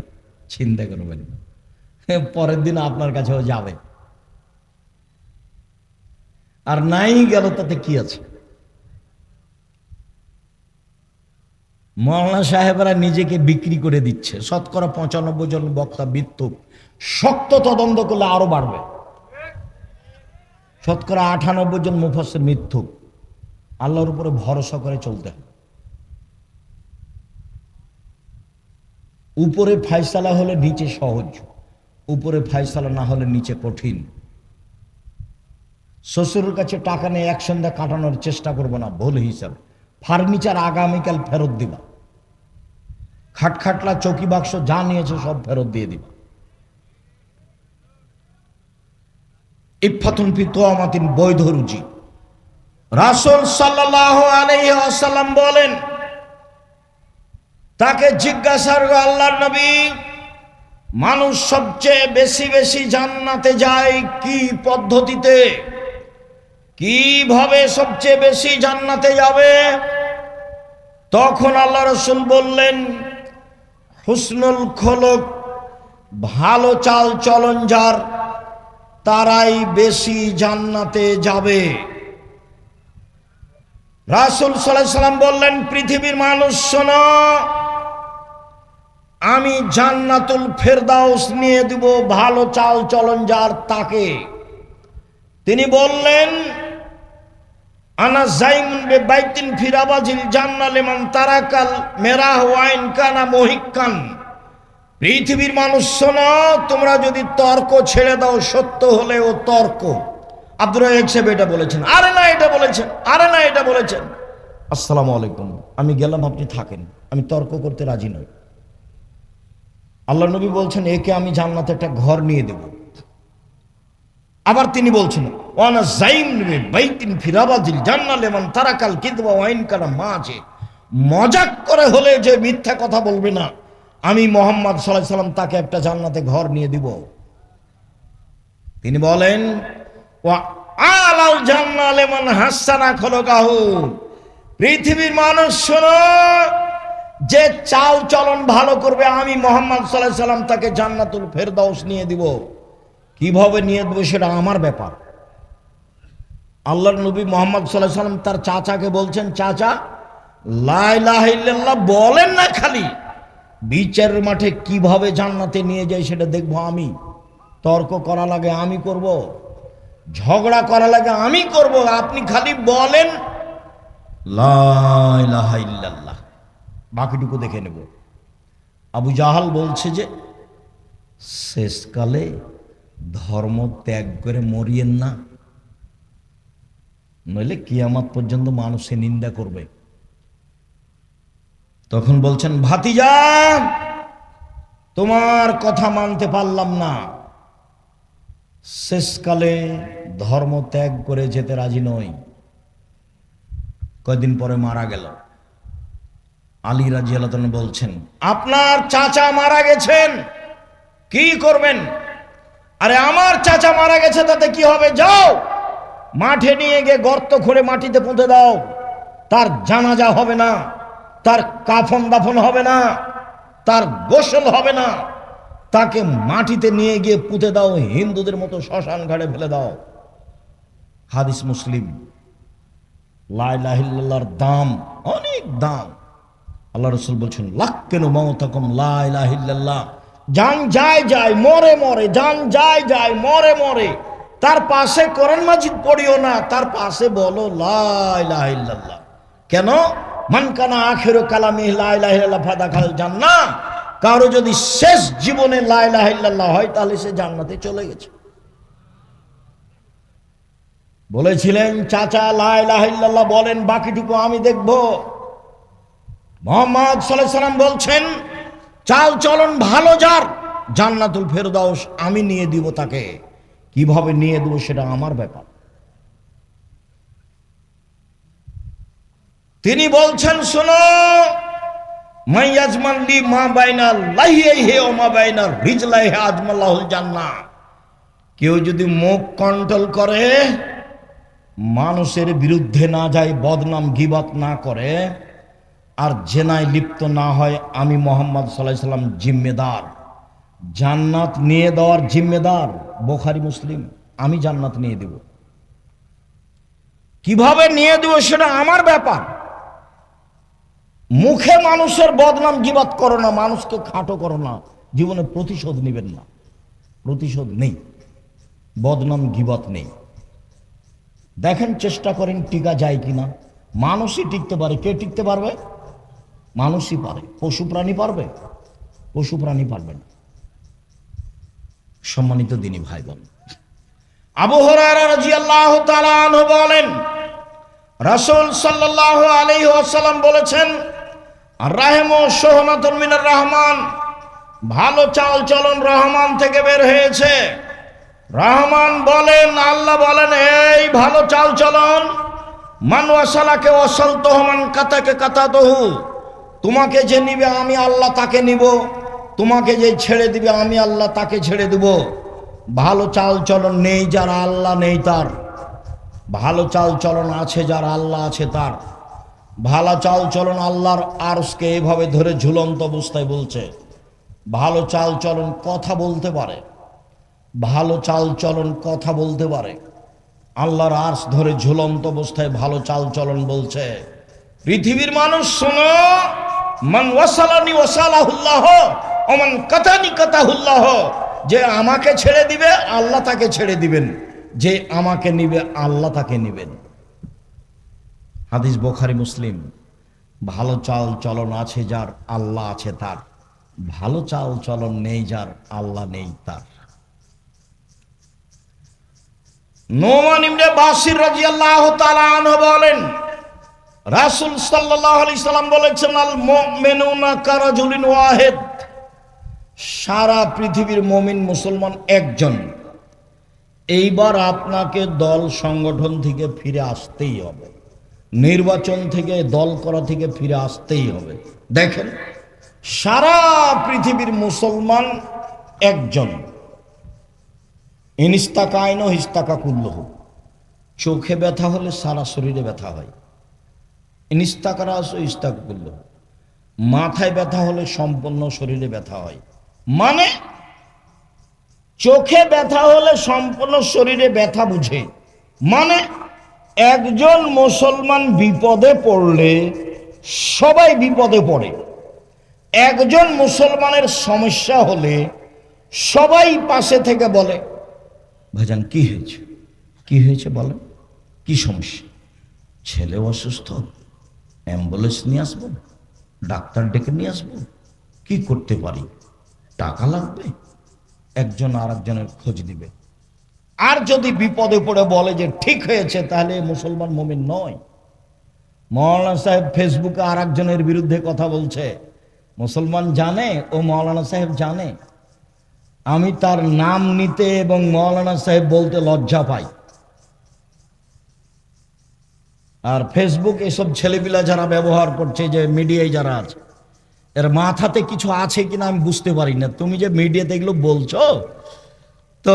চিন্তা করবেন। পরের দিন আপনার কাছেও যাবে, আর নাই গেল তাতে কি আছে। মাওলানা সাহেবরা নিজেকে বিক্রি করে দিচ্ছে। শতকরা 95 জন বক্তা মিথ্যুক, শক্ত তদন্ত করলে আরো বাড়বে। শতকরা 98 জন মুফাসসির মিথ্যুক। আল্লাহর উপরে ভরসা করে চলতে হবে। উপরে ফায়সালা হলে নিচে সহজ, উপরে ফায়সালা না হলে নিচে কঠিন। শ্বশুরের কাছে টাকা নিয়ে এক সন্ধ্যা কাটানোর চেষ্টা করবো না, ভুল হিসাব। ফার্নিচার আগামীকাল ফেরত দিবা, খাটখাটলা চৌকি বাক্স যা নিয়েছে সব ফেরত দিয়ে দিবা। ইফাতুন ফি তোয়ামাতিন, বৈধ রুজি। রাসূল সাল্লাল্লাহু আলাইহি ওয়াসাল্লাম বলেন, তাকে জিজ্ঞাসা করল, আল্লাহর নবী, মানুষ সবচেয়ে বেশি বেশি জান্নাতে যায় কি পদ্ধতিতে, কিভাবে সবচেয়ে বেশি জান্নাতে যাবে? তখন আল্লাহ রাসূল বললেন, হুসনুল খলক, ভালো চাল চলন যার, তারাই বেশি জান্নাতে যাবে। রাসূল সাল্লাল্লাহু আলাইহি ওয়াসাল্লাম বললেন, পৃথিবীর মানুষ শোনো, আমি জান্নাতুল ফেরদাউস নিয়ে দেব ভালো চাল চলন যার তাকে। তিনি বললেন, আনা জাইমুন বিবাইতিন ফি রাবাজিল জান্নাহ লিমান তারাকাল মেরাহ ওয়া ইন কানা মুহিক্কান। পৃথিবীর মানুষ শোনো, তোমরা যদি তর্ক ছেড়ে দাও, সত্য হলেও তর্ক। আব্দুর রাজ্জাক সাহেব এটা বলেছেন, আরে না এটা বলেছেন, আরে না এটা বলেছেন। আসসালামু আলাইকুম, আমি গেলাম, আপনি থাকেন, আমি তর্ক করতে রাজি নই। আল্লাহ নবী বলছেন, একে আমি জান্নাতে একটা ঘর নিয়ে দেব। আবার তিনি বলছেন, ওয়ানা জাইমুন বিবাইতিন ফি রাবাজিল জান্নাহ লিমান তারাকাল কিযবা ওয়া ইন কানা মাযে। মজাক করে হলে যে মিথ্যা কথা বলবে না, আমি মুহাম্মদ সাল্লাল্লাহু আলাইহি সাল্লাম তাকে একটা জান্নাতে ঘর নিয়ে দিব। তিনি বলেন, ওয়া আলাল জান্নাহ লিমান হাসানা খলকাহু। পৃথিবীর মানুষ শোনো, যে চাল চলন ভালো করবে, আমি মুহাম্মদ সাল্লাল্লাহু আলাইহি সাল্লাম তাকে জান্নাতুল ফেরদাউস নিয়ে দিব। কিভাবে নিয়ে দেব সেটা আমার ব্যাপার। আল্লাহর নবী মুহাম্মদ সাল্লাল্লাহু আলাইহি সাল্লাম তার চাচাকে বলছেন, চাচা লা ইলাহা ইল্লাল্লাহ বলেন না, খালি বিচারের মাঠে কিভাবে জান্নাতে নিয়ে যায় সেটা দেখবো আমি। তর্ক করা লাগে আমি করব, ঝগড়া করা লাগে আমি করব, আপনি খালি বলেন লা ইলাহা ইল্লাল্লাহ, বাকিটুকু দেখে নেব। আবু জাহাল বলছে যে শেষকালে ধর্ম ত্যাগ করে মরিয়েন না, নইলে কিয়ামত পর্যন্ত মানুষে নিন্দা করবে। তখন বলছেন, ভাতিজা তোমার কথা মানতে পারলাম না, শেষকালে ধর্ম ত্যাগ করে যেতে রাজি নই। কয়দিন পরে মারা গেল। আলী রাদিয়াল্লাহু আনহু বলছেন, আপনার চাচা মারা গেছেন, কি করবেন? আরে আমার চাচা মারা গেছে, তাতে কি হবে, যাও মাঠে নিয়ে গিয়ে গর্ত খুঁড়ে মাটিতে পুঁতে দাও, তার জানাজা হবে না, তার কাফন দাফন হবে না, তার গোসল হবে না, তাকে মাটিতে নিয়ে গিয়ে পুঁতে দাও, হিন্দুদের মতো শ্মশান ঘাটে ফেলে দাও। হাদিস মুসলিম। লা ইলাহা ইল্লাল্লাহর দাম অনেক দাম। আল্লাহ রাসূল বলছেন লাক্কিনু মাউতাকুম লা ইলাহা ইল্লাল্লাহ। জান যায় যায় মরে মরে, জান যায় যায় মরে মরে, তার পাশে কোরআন মাজিদ পড়িও না, তার পাশে বলো লা ইলাহা ইল্লাল্লাহ। কেন? মান কানা আখিরু কালামি লা ইলাহা ইল্লাল্লাহ ফাদাখাল জান্নাহ। কারো যদি শেষ জীবনে লা ইলাহা ইল্লাল্লাহ হয় তাহলে সে জান্নাতে চলে গেছে। বলেছিলেন চাচা লা ইলাহা ইল্লাল্লাহ বলেন, বাকিটুকু আমি দেখব। মুহাম্মদ সাল্লাল্লাহু আলাইহি সাল্লাম বলছেন চাল চলন ভালো যার, জান্নাতুল ফেরদাউস আমি নিয়ে দিব তাকে। কিভাবে নিয়ে দেব সেটা আমার ব্যাপার। তিনি বলছেন শোনো, মাইয়াজমান লি মা বাইনা লাহিহি ওয়া মা বাইনা রিজলাইহি আজমাল্লাহুল জান্নাহ। কেউ যদি মুখ কন্ট্রোল করে, মানুষের বিরুদ্ধে না যায়, বদনাম গীবত না করে, আর জেনায় লিপ্ত না হয়, আমি মুহাম্মদ সাল্লাল্লাহু আলাইহি সাল্লাম জিম্মেদার। জান্নাত নিয়ে দেওয়ার জিম্মেদার বুখারী মুসলিম। আমি জান্নাত নিয়ে দেব। কিভাবে নিয়ে দেব সেটা আমার ব্যাপার। মুখে মানুষের বদনাম গীবত করো না, মানুষকে খাটো করো না, জীবনে প্রতিশোধ নেবেন না। প্রতিশোধ নেই, বদনাম গীবত নেই। দেখেন চেষ্টা করেন টিকা যায় কিনা। মানুষই টিকতে পারে, কে টিকতে পারবে? মানুষই পারে। পশু প্রাণী পারবে? পশু প্রাণী পারবে না। সম্মানিত দিনী ভাই বোন, আবু হুরায়রা রাদিয়াল্লাহু তাআলা আনহু বলেন রাসূল সাল্লাল্লাহু আলাইহি ওয়াসাল্লাম বলেছেন আর-রাহমু শুহনাতুন মিনার রহমান। ভালো চাল চলন রহমান থেকে বের হয়েছে। রহমান বলেন, আল্লাহ বলেন এই ভালো চাল চলন, মান ওয়াসালাকে ওয়াসালতুহু মান কাতাকে কাতাতুহু। তোমাকে যে নিবে আমি আল্লাহ তাকে নিব, তোমাকে যে ছেড়ে দিবে আমি আল্লাহ তাকে ছেড়ে দেব। ভালো চাল চলন নেই যার আল্লাহ নেই তার, ভালো চাল চলন আছে যার আল্লাহ আছে তার। ভালো চাল চলন আল্লাহর আরশকে এইভাবে ধরে ঝুলন্ত অবস্থায় বলছে। ভালো চাল চলন কথা বলতে পারে, ভালো চাল চলন কথা বলতে পারে। আল্লাহর আরশ ধরে ঝুলন্ত অবস্থায় ভালো চাল চলন বলছে। পৃথিবীর মানুষ শোনো, মান ওয়াসালানি ওয়াসালাহুল্লাহ ওয়া মান কাতানি কাতাহুল্লাহ। যে আমাকে ছেড়ে দিবে আল্লাহ তাকে ছেড়ে দিবেন, যে আমাকে নিবে আল্লাহ তাকে নিবেন। হাদিস বুখারী মুসলিম। ভালো চাল চলন আছে যার আল্লাহ আছে তার, ভালো চাল চলন নেই যার আল্লাহ নেই তার। নোমান ইবনে বাশির রাদিয়াল্লাহু তাআলা আনহু বলেন রাসূল সাল্লাল্লাহু আলাইহি সাল্লাম বলেছেন আল মুমিনুনা কারাজুলিন ওয়াহিদ। সারা পৃথিবীর মুমিন মুসলমান একজন। এইবার আপনাকে দল সংগঠন থেকে ফিরে আসতেই হবে, নির্বাচন থেকে দল করা থেকে ফিরে আসতেই হবে। দেখেন সারা পৃথিবীর মুসলমান একজন। ইনিস্তাকা আইনো হিস্তাকা কুল্লহ। চোখে ব্যথা হলে সারা শরীরে ব্যথা হয়। ইনিস্তাকারা আসো ইস্তাকা কুল্লহ। মাথায় ব্যথা হলে সম্পূর্ণ শরীরে ব্যথা হয়। মানে চোখে ব্যথা হলে সম্পূর্ণ শরীরে ব্যথা বুঝে। মানে একজন মুসলমান বিপদে পড়লে সবাই বিপদে পড়ে। একজন মুসলমানের সমস্যা হলে সবাই পাশে থেকে বলে ভাইজান কি হয়েছে, কি হয়েছে বলেন, কি সমস্যা? ছেলে অসুস্থ, অ্যাম্বুলেন্স নিয়ে আসবো, ডাক্তার ডেকে নিয়ে আসবো, কি করতে পারি, টাকা লাগবে, একজন আর একজনের খোঁজ দিবে। আর যদি বিপদে পড়ে বলে যে ঠিক হয়েছে, তাহলে মুসলমান মুমিন নয়। মৌলানা সাহেব ফেসবুকে আর একজনের বিরুদ্ধে কথা বলছে, মুসলমান জানে ও মৌলানা সাহেব জানে। আমি তার নাম নিতে এবং মৌলানা সাহেব বলতে লজ্জা পাই। আর ফেসবুক এসব ছেলেপিলা যারা ব্যবহার করছে, যে মিডিয়ায় যারা আছে, এর মাথাতে কিছু আছে কিনা আমি বুঝতে পারি না। তুমি যে মিডিয়াতে এগুলো বলছো, তো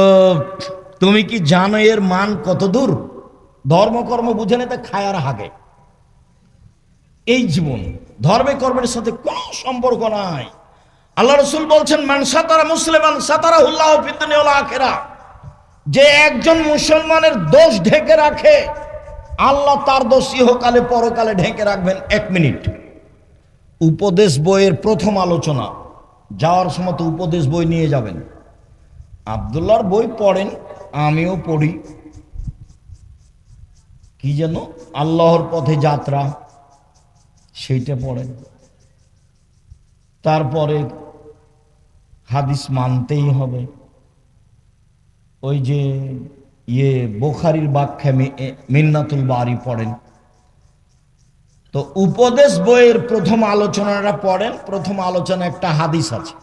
তুমি কি জানো এর মান কত দূর? ধর্মকর্ম বুঝে নিতে খায় আর হাগে। এই জীবন ধর্মে কর্মের সাথে কোনো সম্পর্ক নাই। আল্লাহ রসুল বলছেন, মান সাতারা মুসলিমান সাতারাহুল্লাহু ফিদ দুনিয়া ওয়াল আখিরাহ, যে একজন মুসলমানের দোষ ঢেকে রাখে, আল্লাহ তার দোষ ইহকালে পরকালে ঢেকে রাখবেন। 1 মিনিট, উপদেশ বইয়ের প্রথম আলোচনা, যাওয়ার সময় তো উপদেশ বই নিয়ে যাবেন। আব্দুল্লাহর বই পড়েন, আমিও পড়ি, কি যেন আল্লাহর পথে যাত্রা, সেইটা পড়েন। তারপরে হাদিস মানতেই হবে। ওই যে বুখারীর ব্যাখ্যা মিন্নাতুল বারি পড়েন। তো উপদেশ বইয়ের প্রথম আলোচনাটা পড়েন। প্রথম আলোচনা একটা হাদিস আছে।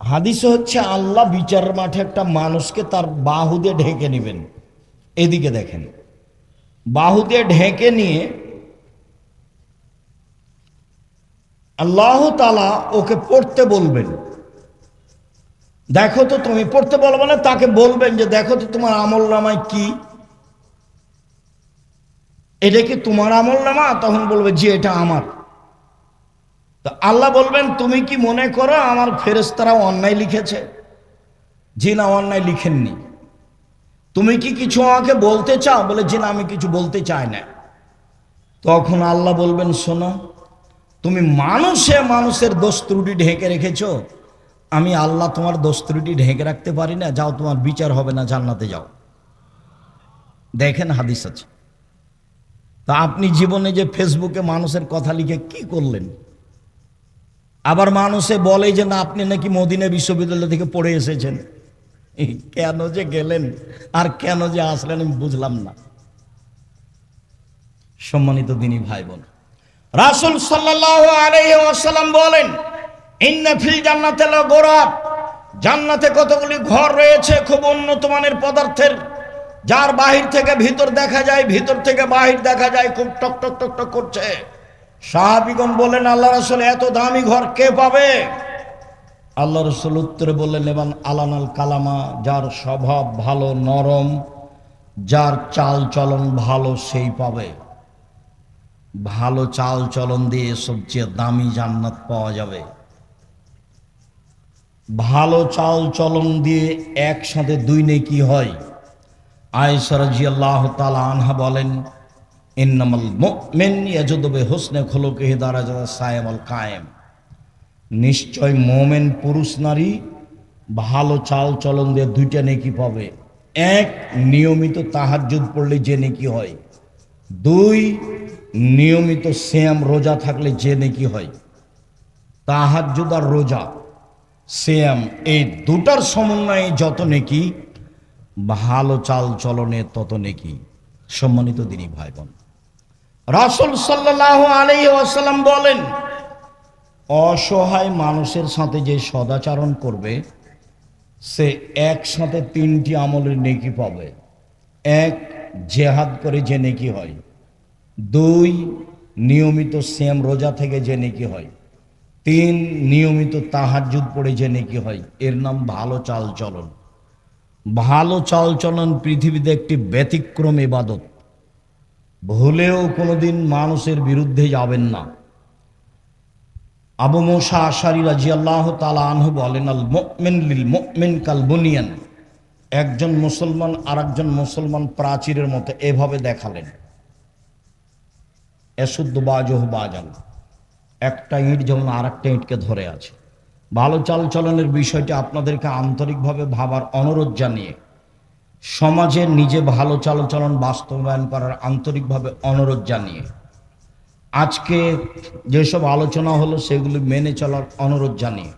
হাদিস হচ্ছে, আল্লাহ বিচার মাঠে একটা মানুষকে তার বাহু দিয়ে ঢেকে নেবেন। এদিকে দেখেন, বাহু দিয়ে ঢেকে নিয়ে আল্লাহ তাআলা ওকে পড়তে বলবেন। দেখো তো, তুমি পড়তে বলবো না, তাকে বলবেন যে দেখো তো তোমার আমল নামায় কি, এটা কি তোমার আমল নামা? তখন বলবে জি এটা আমার। তো আল্লাহ বলবেন, তুমি কি মনে করো আমার ফেরেশতারা অন্যায় লিখেছে? জি না, অন্যায় লিখেননি। তুমি কি কিছু আমাকে বলতে চাও? বলে জি না, আমি কিছু বলতে চাই না। তখন আল্লাহ বলবেন, শোনো, তুমি মানুষের দোষ ত্রুটি ঢেকে রেখেছো, আমি আল্লাহ তোমার দোষ ত্রুটি ঢেকে রাখতে পারি না, যাও তোমার বিচার হবে না, জান্নাতে যাও। দেখেন হাদিস আছে। তা আপনি জীবনে যে ফেসবুকে মানুষের কথা লিখে কি করলেন? আবার মানুষে বলে যে না, আপনি নাকি মদিনা বিশ্ববিদ্যালয় থেকে পড়ে এসেছেন। কেন যে গেলেন আর কেন যে আসলেন আমি বুঝলাম না। সম্মানিত দিনী ভাই বোন, রাসূল সাল্লাল্লাহু আলাইহি ওয়াসাল্লাম বলেন, ইন্না ফিল জান্নাতি লাগুরাব, জান্নাতে কতগুলি ঘর রয়েছে খুব উন্নত মানের পদার্থের, যার বাহির থেকে ভিতর দেখা যায়, ভিতর থেকে বাহির দেখা যায়, খুব টক টক টক টক করছে। সাহাবীগণ বলেন, আল্লাহ রাসূল এত দামি ঘর কে পাবে? আল্লাহ রাসূল উত্তরে বললেন, এবান আলানাল কালামা, যার স্বভাব ভালো নরম, যার চাল চলন ভালো সেই পাবে। ভালো চাল চলন দিয়ে সবচেয়ে দামি জান্নাত পাওয়া যাবে। ভালো চাল চলন দিয়ে একসাথে 2 নেকি হয়। আয়েশা রাদিয়াল্লাহু তাআলা আনহা বলেন, ইন্নামাল মুমিন ইয়াজুদু বিহুসনি খুলুকিহি দারাজাতাস সায়িমুল কায়েম, নিশ্চয় মুমিন পুরুষ নারী ভালো চাল চলন দিয়ে 2টা নেকি পাবে। 1, নিয়মিত তাহাজ্জুদ পড়লে যে নেকি হয়। 2, নিয়মিত সিয়াম রোজা থাকলে যে নেকি হয়। তাহাজ্জুদ আর রোজা, সিয়াম, এই 2টার সমন্বয়ে যত নেকি, ভালো চাল চলনে তত নেকি। সম্মানিত দিনী ভাই বোন, রাসূল সাল্লাল্লাহু আলাইহি ওয়াসাল্লাম বলেন, অসহায় মানুষের সাথে যে সদাচরণ করবে সে একসাথে 3টি আমলের নেকি পাবে। 1, জিহাদ করে যে নেকি হয়। 2, নিয়মিত সিয়াম রোজা থেকে যে নেকি হয়। 3, নিয়মিত তাহাজ্জুদ পড়ে যে নেকি হয়। এর নাম ভালো চাল চলন। ভালো চাল চলন পৃথিবীতে একটি ব্যতিক্রম ইবাদত। ভুলেও কোনোদিন মানুষের বিরুদ্ধে যাবেন না। আবু মুসা আশআরী রাদিয়াল্লাহু তাআলা আনহু বলেন, আল মুমিন লিল মুমিন কাল বুনিয়ান, একজন মুসলমান আরেকজন মুসলমান প্রাচীরের মতো, এভাবে দেখালেন। এসুদ্দু বাজুহু বাজান, একটা ইট যেমন আরেকটা ইটকে ধরে আছে। ভালো চাল চলনের বিষয়টি আপনাদেরকে আন্তরিকভাবে ভাবার অনুরোধ জানিয়ে, সমাজে নিজে ভালো চাল চলন বাস্তবায়ন করার আন্তরিকভাবে অনুরোধ জানিয়ে, আজকে যেসব আলোচনা হলো সেগুলি মেনে চলার অনুরোধ জানিয়ে